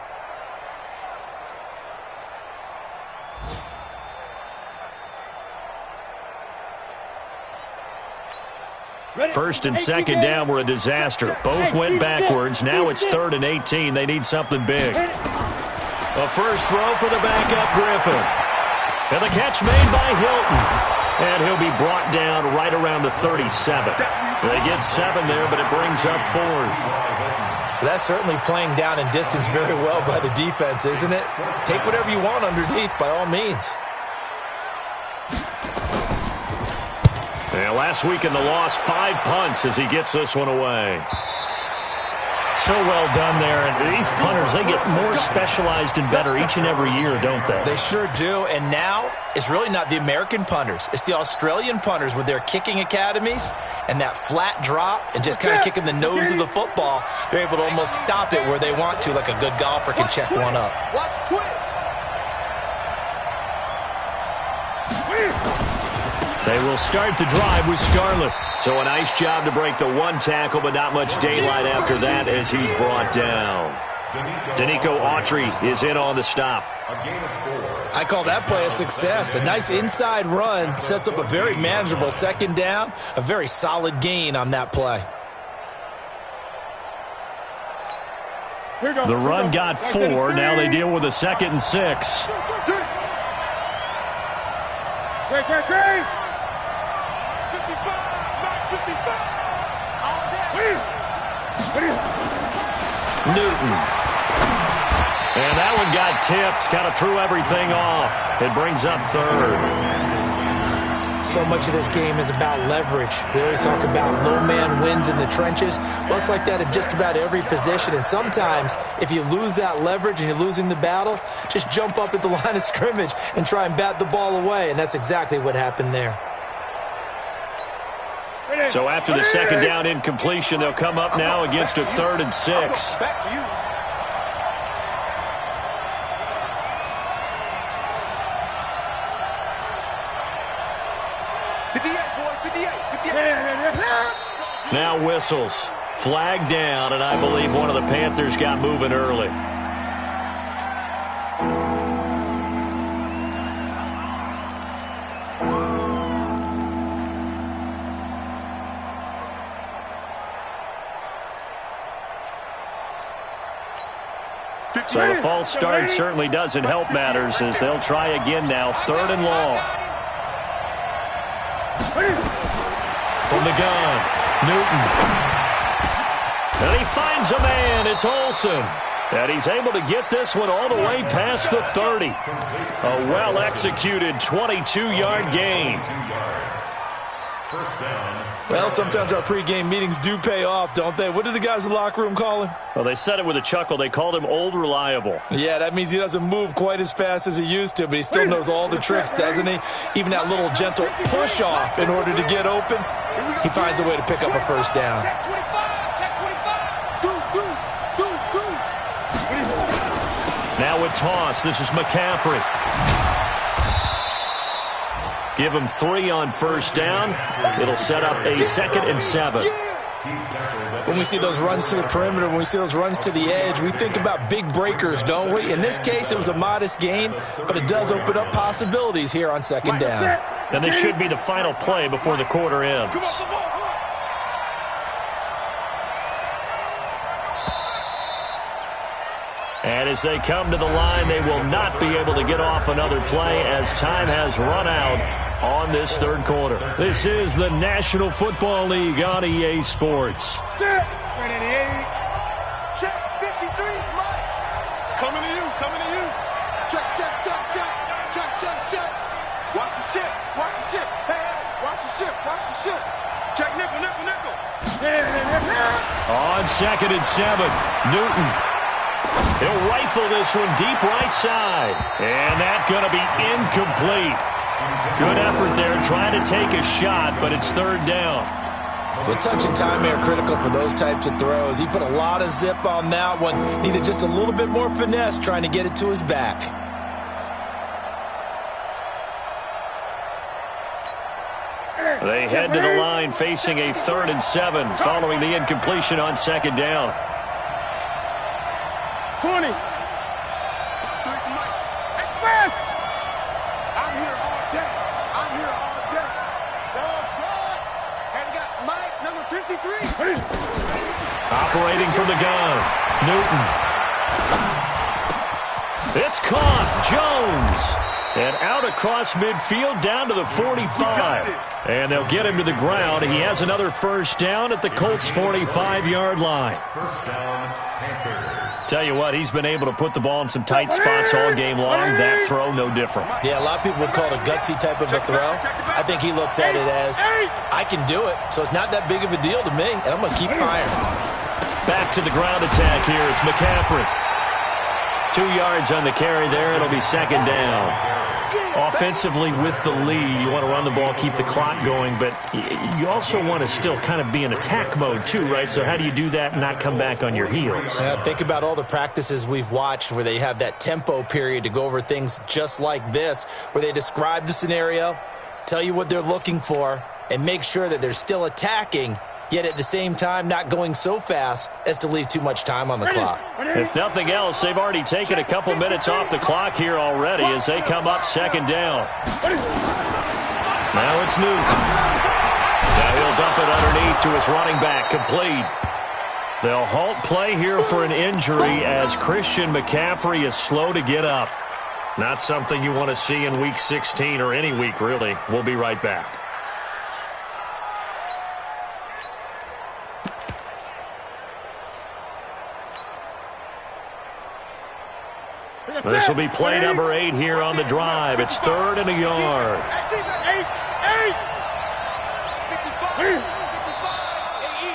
Speaker 2: First and second down were a disaster. Both went backwards. Now it's 3rd and 18. They need something big. A first throw for the backup Griffin. And the catch made by Hilton. And he'll be brought down right around the 37. They get 7 there, but it brings up 4th.
Speaker 4: That's certainly playing down in distance very well by the defense, isn't it? Take whatever you want underneath, by all means.
Speaker 2: Yeah, last week in the loss, 5 punts as he gets this one away. So well done there. And these punters, they get more specialized and better each and every year, don't they?
Speaker 4: They sure do. And now it's really not the American punters. It's the Australian punters with their kicking academies and that flat drop and just kind of kicking the nose of the football. They're able to almost stop it where they want to, like a good golfer can check one up.
Speaker 3: Watch twist.
Speaker 2: They will start the drive with Scarlett. So a nice job to break the 1 tackle, but not much daylight after that as he's brought down. Danico Autry is in on the stop.
Speaker 4: I call that play a success. A nice inside run sets up a very manageable 2nd down. A very solid gain on that play.
Speaker 2: The run got 4. Now they deal with a 2nd and 6.
Speaker 3: Great.
Speaker 2: Newton. And that one got tipped, kind of threw everything off. It brings up 3rd.
Speaker 4: So much of this game is about leverage. We always talk about low man wins in the trenches. Well, it's like that in just about every position. And sometimes, if you lose that leverage and you're losing the battle, just jump up at the line of scrimmage and try and bat the ball away. And that's exactly what happened there.
Speaker 2: So after the 2nd down incompletion, they'll come up now against a 3rd and 6.
Speaker 3: Back to you.
Speaker 2: Now whistles. Flag down, and I believe one of the Panthers got moving early. So the false start certainly doesn't help matters as they'll try again now. 3rd and long. From the gun, Newton. And he finds a man. It's Olsen. And he's able to get this one all the way past the 30. A well-executed 22-yard gain.
Speaker 5: First down.
Speaker 4: Well, sometimes our pregame meetings do pay off, don't they? What do the guys in the locker room call him?
Speaker 2: Well, they said it with a chuckle. They called him Old Reliable.
Speaker 4: Yeah, that means he doesn't move quite as fast as he used to, but he still knows all the tricks, doesn't he? Even that little gentle push-off in order to get open, he finds a way to pick up a first down.
Speaker 6: Check 25. Check 25.
Speaker 2: Now with toss, this is McCaffrey. Give him 3 on first down. It'll set up a 2nd and 7.
Speaker 4: When we see those runs to the perimeter, when we see those runs to the edge, we think about big breakers, don't we? In this case, it was a modest gain, but it does open up possibilities here on 2nd down.
Speaker 2: And this should be the final play before the quarter ends. And as they come to the line, they will not be able to get off another play as time has run out on this 3rd quarter. This is the National Football League on EA Sports.
Speaker 3: Coming to you, coming to you. Check, check, check, check. Check, check, check. Watch the ship, watch the ship. Hey, hey, watch the ship, watch the ship. Check nickel, nickel, nickel.
Speaker 2: On 2nd and 7, Newton. He'll rifle this one deep right side. And that's going to be incomplete. Good effort there trying to take a shot, but it's 3rd down.
Speaker 4: The touch and time are critical for those types of throws. He put a lot of zip on that one. Needed just a little bit more finesse trying to get it to his back.
Speaker 2: They head to the line facing a 3rd and 7 following the incompletion on 2nd down.
Speaker 3: 20. I'm here all day. I'm here all day. That's right. And got Mike, number 53.
Speaker 2: Operating from the gun, Newton. It's caught. Jones. And out across midfield down to the 45. And they'll get him to the ground. He has another 1st down at the Colts' 45-yard line.
Speaker 5: 1st down, Panthers.
Speaker 2: Tell you what, he's been able to put the ball in some tight spots all game long. That throw, no different.
Speaker 4: Yeah, a lot of people would call it a gutsy type of a throw. I think he looks at it as, I can do it, so it's not that big of a deal to me, and I'm going to keep firing.
Speaker 2: Back to the ground attack here. It's McCaffrey. 2 yards on the carry there. It'll be 2nd down. Offensively with the lead, you want to run the ball, keep the clock going, but you also want to still kind of be in attack mode too, right? So how do you do that and not come back on your heels?
Speaker 4: Think about all the practices we've watched where they have that tempo period to go over things just like this, where they describe the scenario, tell you what they're looking for, and make sure that they're still attacking, yet at the same time not going so fast as to leave too much time on the clock.
Speaker 2: If nothing else, they've already taken a couple minutes off the clock here already as they come up 2nd down. Now it's Newton. Now he'll dump it underneath to his running back, complete. They'll halt play here for an injury as Christian McCaffrey is slow to get up. Not something you want to see in Week 16 or any week, really. We'll be right back. This will be play number 8 here on the drive. It's 3rd and a yard.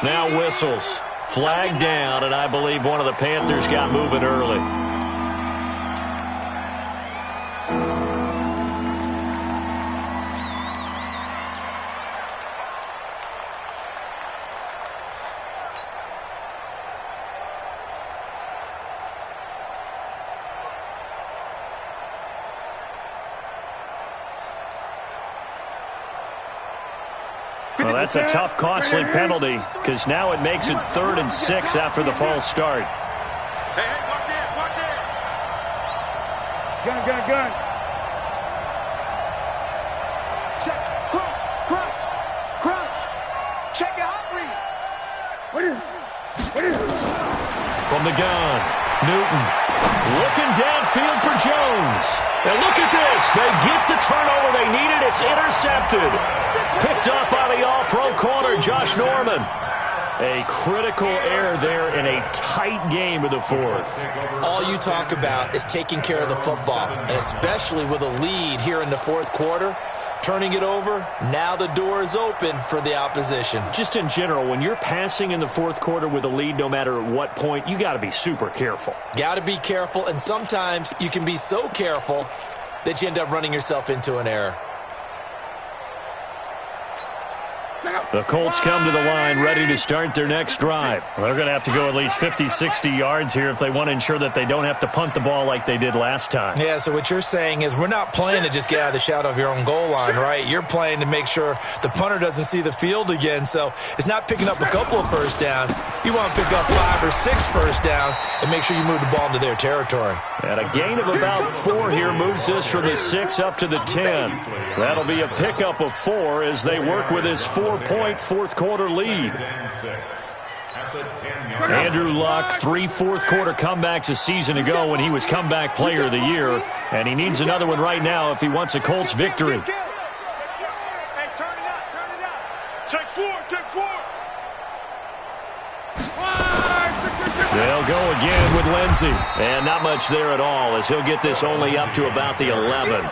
Speaker 2: Now whistles. Flag down, and I believe one of the Panthers got moving early. Well, that's a tough, costly penalty because now it makes it 3rd and 6 after the false start.
Speaker 3: Hey, hey, watch it, watch it. Gun, gun, gun. Check, crunch, crunch, crunch. Check your hot read.
Speaker 2: From the gun, Newton looking downfield for Jones. And look at this. They get the turnover they needed. It's intercepted. Picked up by the all-pro corner, Josh Norman. A critical error there in a tight game of the 4th.
Speaker 4: All you talk about is taking care of the football, and especially with a lead here in the 4th quarter, turning it over, now the door is open for the opposition.
Speaker 2: Just in general, when you're passing in the 4th quarter with a lead, no matter at what point, you got to be super careful.
Speaker 4: Got to be careful, and sometimes you can be so careful that you end up running yourself into an error.
Speaker 2: The Colts come to the line ready to start their next drive. They're going to have to go at least 50, 60 yards here if they want to ensure that they don't have to punt the ball like they did last time.
Speaker 4: Yeah, so what you're saying is we're not playing to just get out of the shadow of your own goal line, right? You're playing to make sure the punter doesn't see the field again. So it's not picking up a couple of first downs. You want to pick up 5 or 6 first downs and make sure you move the ball into their territory.
Speaker 2: And a gain of about 4 here moves this from the 6 up to the 10. That'll be a pickup of 4 as they work with his 4-point 4th quarter lead. Andrew Luck, 3 fourth-quarter comebacks a season ago when he was comeback player of the year, and he needs another one right now if he wants a Colts victory.
Speaker 3: Hey, turn it out, turn it out. Take 4, take 4.
Speaker 2: They'll They'll go again with Lindsey. And not much there at all, as he'll get this only up to about the 11.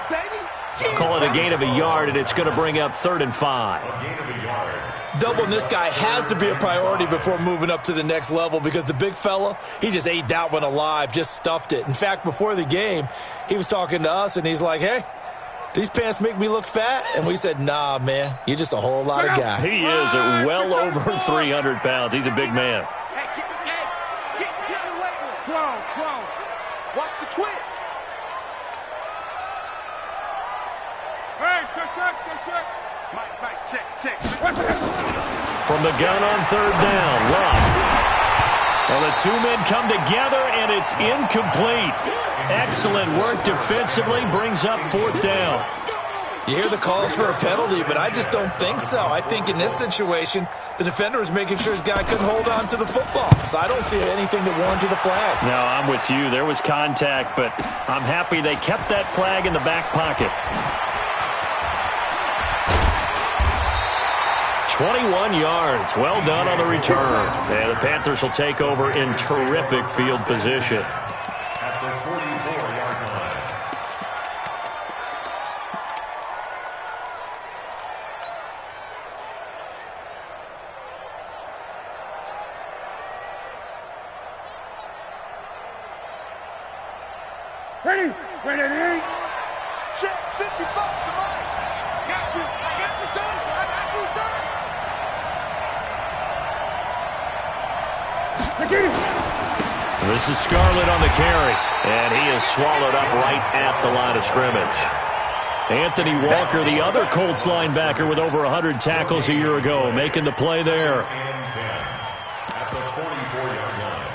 Speaker 2: Call it a gain of a yard, and it's going to bring up 3rd and 5.
Speaker 4: Doubling this guy has to be a priority before moving up to the next level, because the big fella, he just ate that one alive, just stuffed it. In fact, before the game, he was talking to us, and he's like, hey, these pants make me look fat? And we said, nah, man, you're just a whole lot of guy.
Speaker 2: He is at well over 300 pounds. He's a big man.
Speaker 3: Get the weight room. Crow. Watch the twist.
Speaker 6: Hey, check.
Speaker 3: Mike, check.
Speaker 2: From the gun on 3rd down, Love. Well, the two men come together, and it's incomplete. Excellent work defensively, brings up 4th down.
Speaker 4: You hear the calls for a penalty, but I just don't think so. I think in this situation, the defender was making sure his guy couldn't hold on to the football. So I don't see anything that warranted a flag.
Speaker 2: No, I'm with you. There was contact, but I'm happy they kept that flag in the back pocket. 21 yards. Well done on the return. And the Panthers will take over in terrific field position.
Speaker 5: At the 44-yard line.
Speaker 3: Ready. Check 55 to Mike. Got you. I got you, son.
Speaker 2: This is Scarlett on the carry, and he is swallowed up right at the line of scrimmage. Anthony Walker, the other Colts linebacker with over 100 tackles a year ago, making the play there.
Speaker 5: And 10 at the 44-yard line.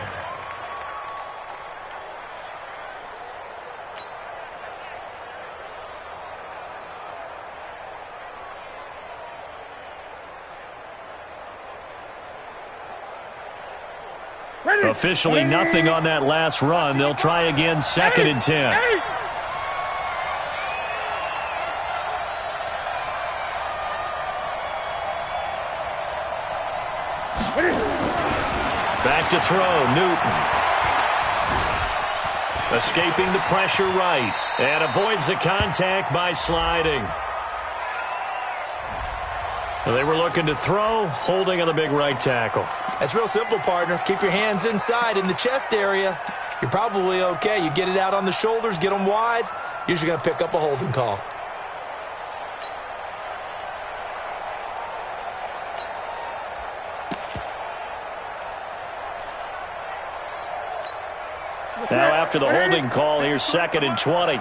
Speaker 2: Officially nothing on that last run. They'll try again, 2nd and 10. Back to throw, Newton. Escaping the pressure right, and avoids the contact by sliding. They were looking to throw, holding on the big right tackle.
Speaker 4: That's real simple, partner. Keep your hands inside in the chest area. You're probably okay. You get it out on the shoulders, get them wide. Usually going to pick up a holding call.
Speaker 2: Now after the holding call, here's 2nd and 20.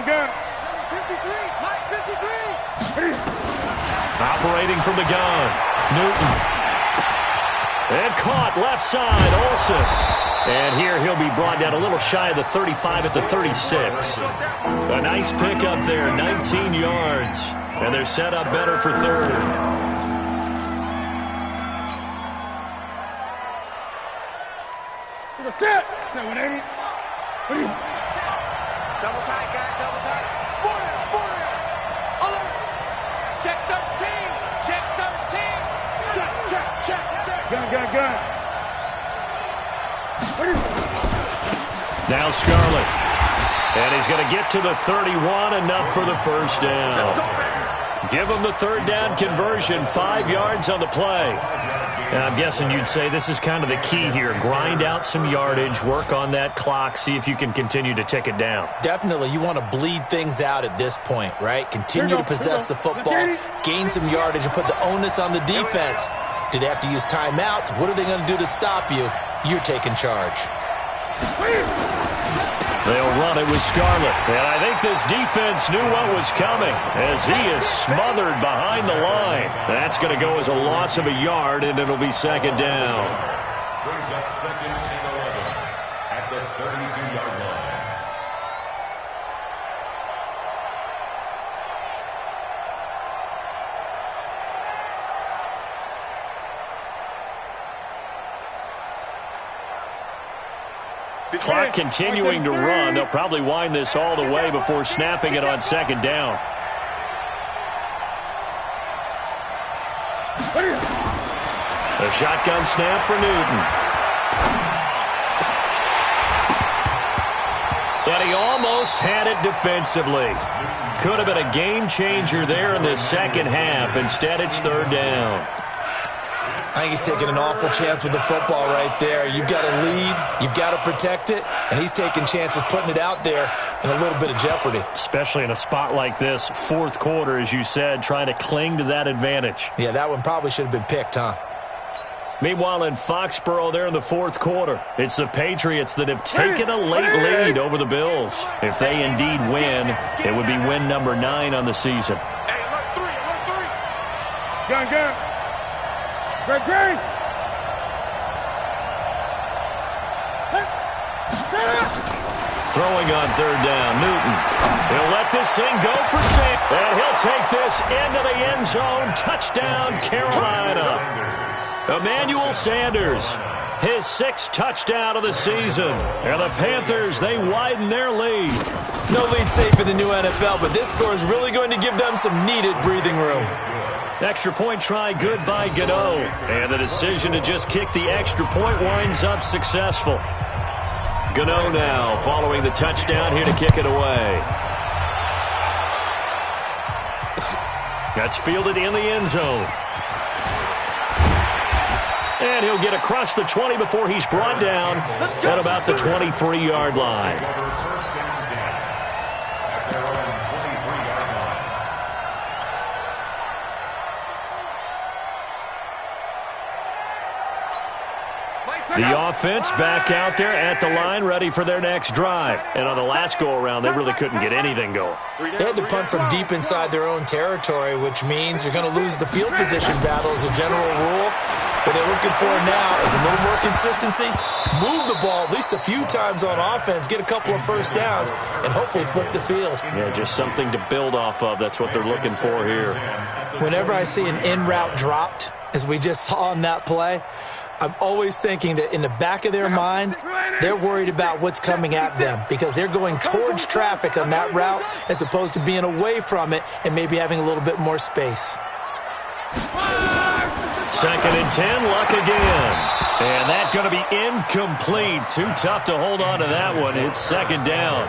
Speaker 3: Gun. 53. Mike, 53.
Speaker 2: Operating from the gun. Newton. And caught left side, Olsen. And here he'll be brought down a little shy of the 35 at the 36. A nice pickup there, 19 yards. And they're set up better for 3rd.
Speaker 3: Set. 180. Double tight, guys. Double tight. 40. 11.
Speaker 6: Check 13.
Speaker 3: Check. Gun.
Speaker 2: Now Scarlett. And he's going to get to the 31, enough for the 1st down. Give him the 3rd down conversion, 5 yards on the play. And I'm guessing you'd say this is kind of the key here. Grind out some yardage, work on that clock, see if you can continue to tick it down.
Speaker 4: Definitely, you want to bleed things out at this point, right? Continue to possess the football, gain some yardage, and put the onus on the defense. Do they have to use timeouts? What are they going to do to stop you? You're taking charge.
Speaker 2: They'll run it with Scarlett. And I think this defense knew what was coming as he is smothered behind the line. That's going to go as a loss of a yard, and it'll be 2nd down.
Speaker 5: Brings up 2nd and 11 at the 32-yard line.
Speaker 2: Clock continuing to run. They'll probably wind this all the way before snapping it on 2nd down. A shotgun snap for Newton. And he almost had it defensively. Could have been a game changer there in the second half. Instead, it's third down.
Speaker 4: I think he's taking an awful chance with the football right there. You've got to lead, you've got to protect it, and he's taking chances putting it out there in a little bit of jeopardy.
Speaker 2: Especially in a spot like this, fourth quarter, as you said, trying to cling to that advantage.
Speaker 4: Yeah, that one probably should have been picked, huh?
Speaker 2: Meanwhile, in Foxborough there in the fourth quarter, it's the Patriots that have taken a late lead over the Bills. If they indeed win, it would be win number 9 on the season.
Speaker 3: Hey, alert 3, alert 3. Gun. Green.
Speaker 2: Throwing on third down, Newton. He'll let this thing go for 6. And he'll take this into the end zone. Touchdown, Carolina. Emmanuel Sanders, his 6th touchdown of the season. And the Panthers, they widen their lead.
Speaker 4: No lead safe in the new NFL, but this score is really going to give them some needed breathing room.
Speaker 2: Extra point try good by Gano. And the decision to just kick the extra point winds up successful. Gano now following the touchdown here to kick it away. That's fielded in the end zone. And he'll get across the 20 before he's brought down at about the 23-yard line. The offense back out there at the line, ready for their next drive. And on the last go-around, they really couldn't get anything going.
Speaker 4: They had to punt from deep inside their own territory, which means you're going to lose the field position battle as a general rule. What they're looking for now is a little more consistency, move the ball at least a few times on offense, get a couple of first downs, and hopefully flip the field.
Speaker 2: Yeah, just something to build off of. That's what they're looking for here.
Speaker 4: Whenever I see an in-route dropped, as we just saw on that play, I'm always thinking that in the back of their mind, they're worried about what's coming at them because they're going towards traffic on that route as opposed to being away from it and maybe having a little bit more space.
Speaker 2: 2nd and 10, Luck again. And that's going to be incomplete. Too tough to hold on to that one. It's 2nd down.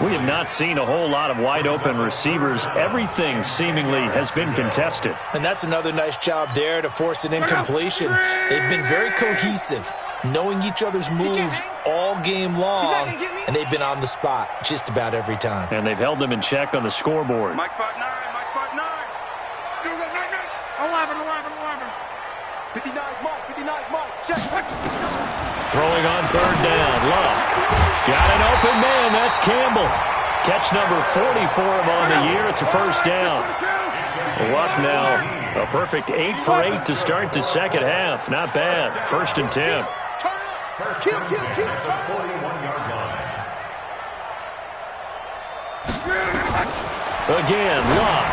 Speaker 2: We have not seen a whole lot of wide-open receivers. Everything seemingly has been contested.
Speaker 4: And that's another nice job there to force an incompletion. They've been very cohesive, knowing each other's moves all game long, and they've been on the spot just about every time.
Speaker 2: And they've held them in check on the scoreboard.
Speaker 3: Mike 5-9. 59, Mike. Check.
Speaker 2: Throwing on third down, Luck. Got an open man, that's Campbell. Catch number 40 for him on the year. It's a first down. Luck now, a perfect 8 for 8 to start the second half. Not bad. 1st and 10.
Speaker 3: Kill.
Speaker 5: 41-yard line.
Speaker 2: Again, Luck.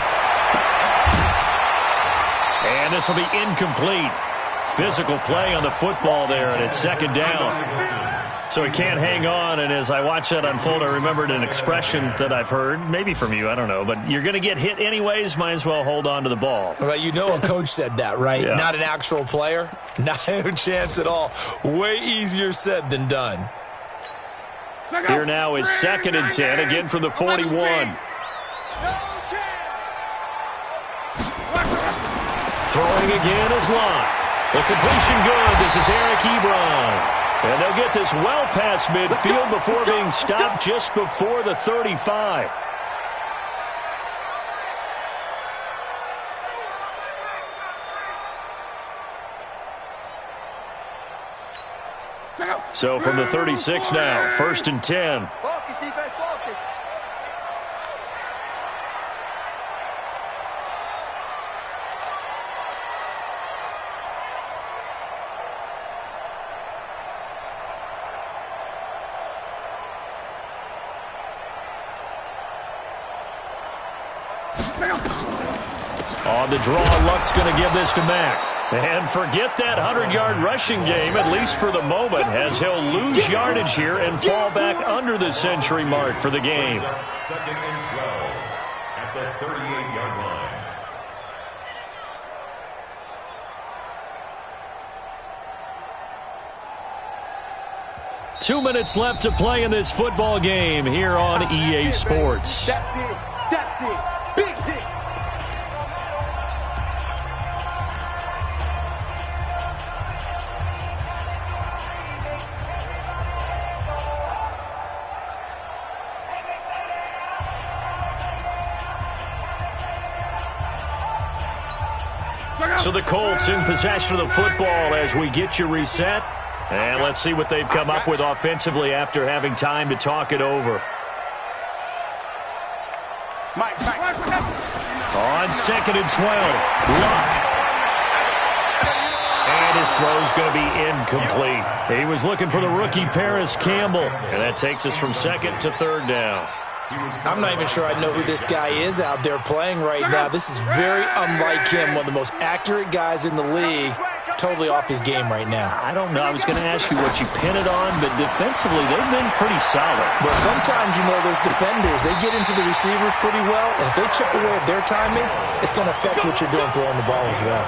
Speaker 2: And this will be incomplete. Physical play on the football there, and it's 2nd down. So he can't hang on, and as I watch that unfold, I remembered an expression that I've heard, maybe from you, I don't know, but you're going to get hit anyways, might as well hold on to the ball.
Speaker 4: Well, you know a coach said that, right?
Speaker 2: Yeah.
Speaker 4: Not an actual player. Not a chance at all. Way easier said than done.
Speaker 2: Here now is 2nd and 10, again from the 41. Throwing again is Locke. The completion good. This is Eric Ebron. And they'll get this well past midfield before being stopped just before the 35. So from the 36 now, 1st and 10.
Speaker 3: Focus, defense, focus.
Speaker 2: On the draw, Luck's going to give this to Mack. And forget that 100-yard rushing game, at least for the moment, as he'll lose yardage here and fall back under the century mark for the game.
Speaker 5: 2nd and 12 at the 38-yard line.
Speaker 2: 2 minutes left to play in this football game here on EA Sports.
Speaker 3: That's it. That's it. Big hit.
Speaker 2: So the Colts in possession of the football as we get you reset. And let's see what they've come up with offensively after having time to talk it over. On 2nd and 12, Luck. And his throw's going to be incomplete. He was looking for the rookie Paris Campbell. And that takes us from 2nd to 3rd down.
Speaker 4: I'm not even sure I know who this guy is out there playing right now. This is very unlike him, one of the most accurate guys in the league. Totally off his game right now.
Speaker 2: I don't know. I was going to ask you what you pin it on, but defensively, they've been pretty solid.
Speaker 4: Well, sometimes, you know, those defenders, they get into the receivers pretty well, and if they chip away at their timing, it's going to affect what you're doing throwing the ball as well.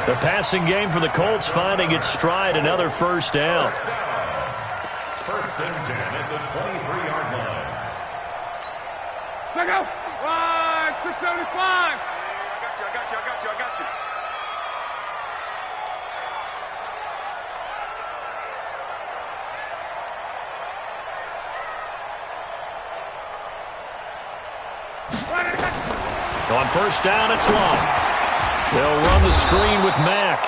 Speaker 2: The passing game for the Colts finding its stride, another 1st down.
Speaker 5: 1st and 10 at the 23-yard line.
Speaker 6: Check out. 675.
Speaker 3: I got you.
Speaker 2: On 1st down, it's long. They'll run the screen with Mack.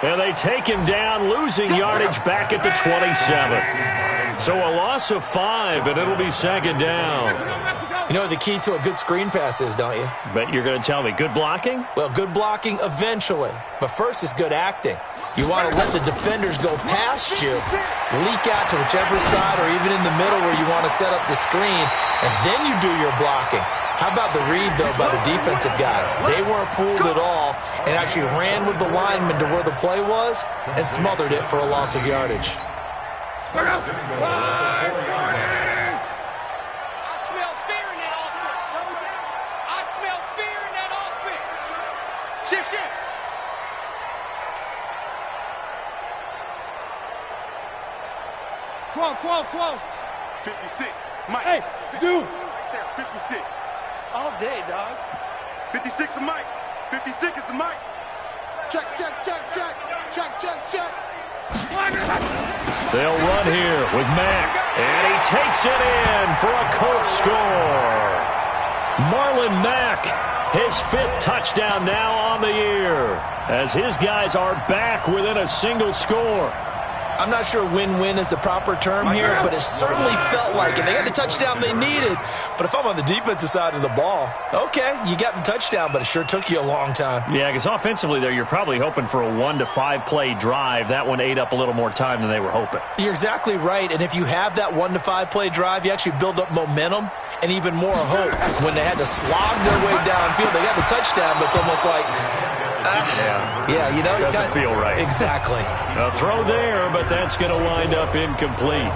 Speaker 2: And they take him down, losing yardage back at the 27. So a loss of 5, and it'll be 2nd down.
Speaker 4: You know what the key to a good screen pass is, don't you?
Speaker 2: Bet you're going to tell me. Good blocking?
Speaker 4: Well, good blocking eventually. But first is good acting. You want to let the defenders go past you, leak out to whichever side or even in the middle where you want to set up the screen, and then you do your blocking. How about the read, though, by the defensive guys? They weren't fooled at all and actually ran with the lineman to where the play was and smothered it for a loss of yardage.
Speaker 6: I smell fear in that offense. I smell fear in that offense. Shift. Quo.
Speaker 3: 56. Mike.
Speaker 6: Hey, dude.
Speaker 3: Right there. 56. All day, dog. 56 is Mike. 56 is the Mike. Check.
Speaker 2: They'll run here with Mack. And he takes it in for a Colts score. Marlon Mack, his 5th touchdown now on the year, as his guys are back within a single score.
Speaker 4: I'm not sure win-win is the proper term here, but it certainly felt like it. They got the touchdown they needed. But if I'm on the defensive side of the ball, okay, you got the touchdown, but it sure took you a long time.
Speaker 2: Yeah, because offensively there, you're probably hoping for a 1 to 5 play drive. That one ate up a little more time than they were hoping.
Speaker 4: You're exactly right, and if you have that 1 to 5 play drive, you actually build up momentum and even more hope. When they had to slog their way downfield, they got the touchdown, but it's almost like... Yeah, you know,
Speaker 2: doesn't feel right.
Speaker 4: Exactly.
Speaker 2: A throw there, but that's going to wind up incomplete.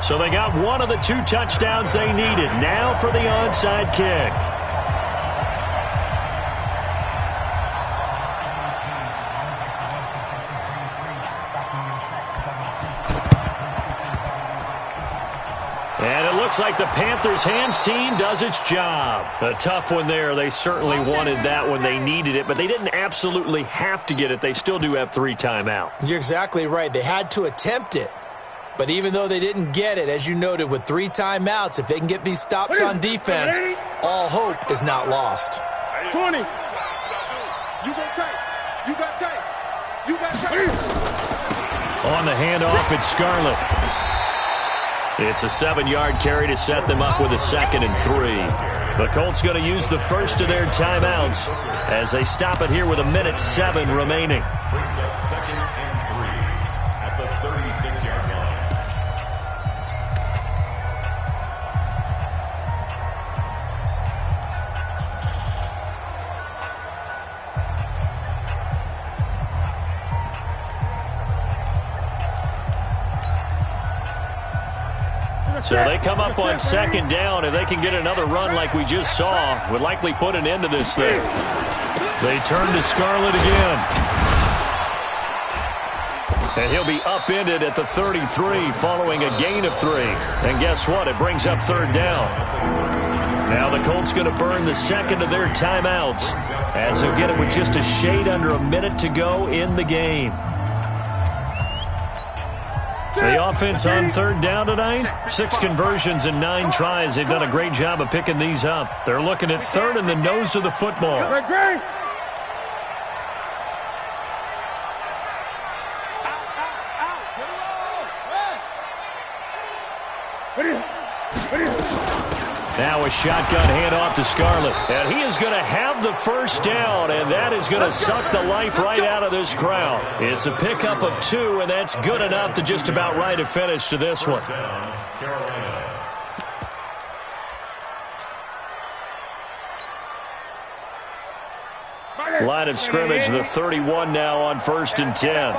Speaker 2: So they got one of the 2 touchdowns they needed. Now for the onside kick. And it looks like the Panthers' hands team does its job. A tough one there. They certainly wanted that when they needed it, but they didn't absolutely have to get it. They still do have 3 timeouts.
Speaker 4: You're exactly right. They had to attempt it. But even though they didn't get it, as you noted, with 3 timeouts, if they can get these stops on defense, all hope is not lost.
Speaker 6: 20.
Speaker 3: You got tape. You got tape. You got tape.
Speaker 2: On the handoff, it's Scarlett. It's a 7-yard carry to set them up with a 2nd and 3. The Colts going to use the first of their timeouts as they stop it here with 1:07 remaining.
Speaker 5: Brings up 2nd and 3 at the 36-yard line.
Speaker 2: So they come up on second down. If they can get another run like we just saw, would likely put an end to this thing. They turn to Scarlett again. And he'll be upended at the 33 following a gain of 3. And guess what? It brings up third down. Now the Colts going to burn the second of their timeouts as they'll get it with just a shade under a minute to go in the game. The offense on third down tonight, 6 conversions and 9 tries. They've done a great job of picking these up. They're looking at third in the nose of the football. Now a shotgun handoff to Scarlett. And he is going to have the first down, and that is going to suck the life right out of this crowd. It's a pickup of 2, and that's good enough to just about write a finish to this one. Line of scrimmage, the 31 now on 1st and 10.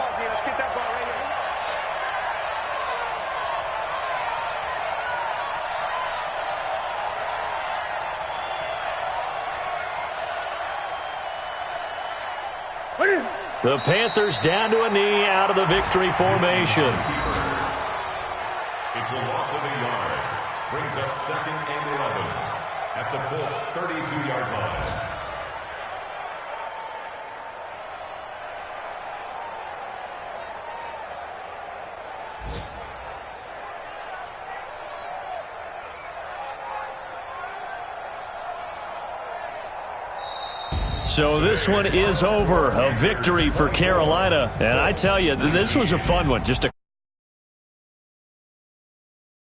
Speaker 2: The Panthers down to a knee out of the victory formation.
Speaker 5: It's a loss of a yard. Brings up 2nd and 11 at the Colts' 32-yard line.
Speaker 2: So this one is over. A victory for Carolina. And I tell you, this was a fun one. Just a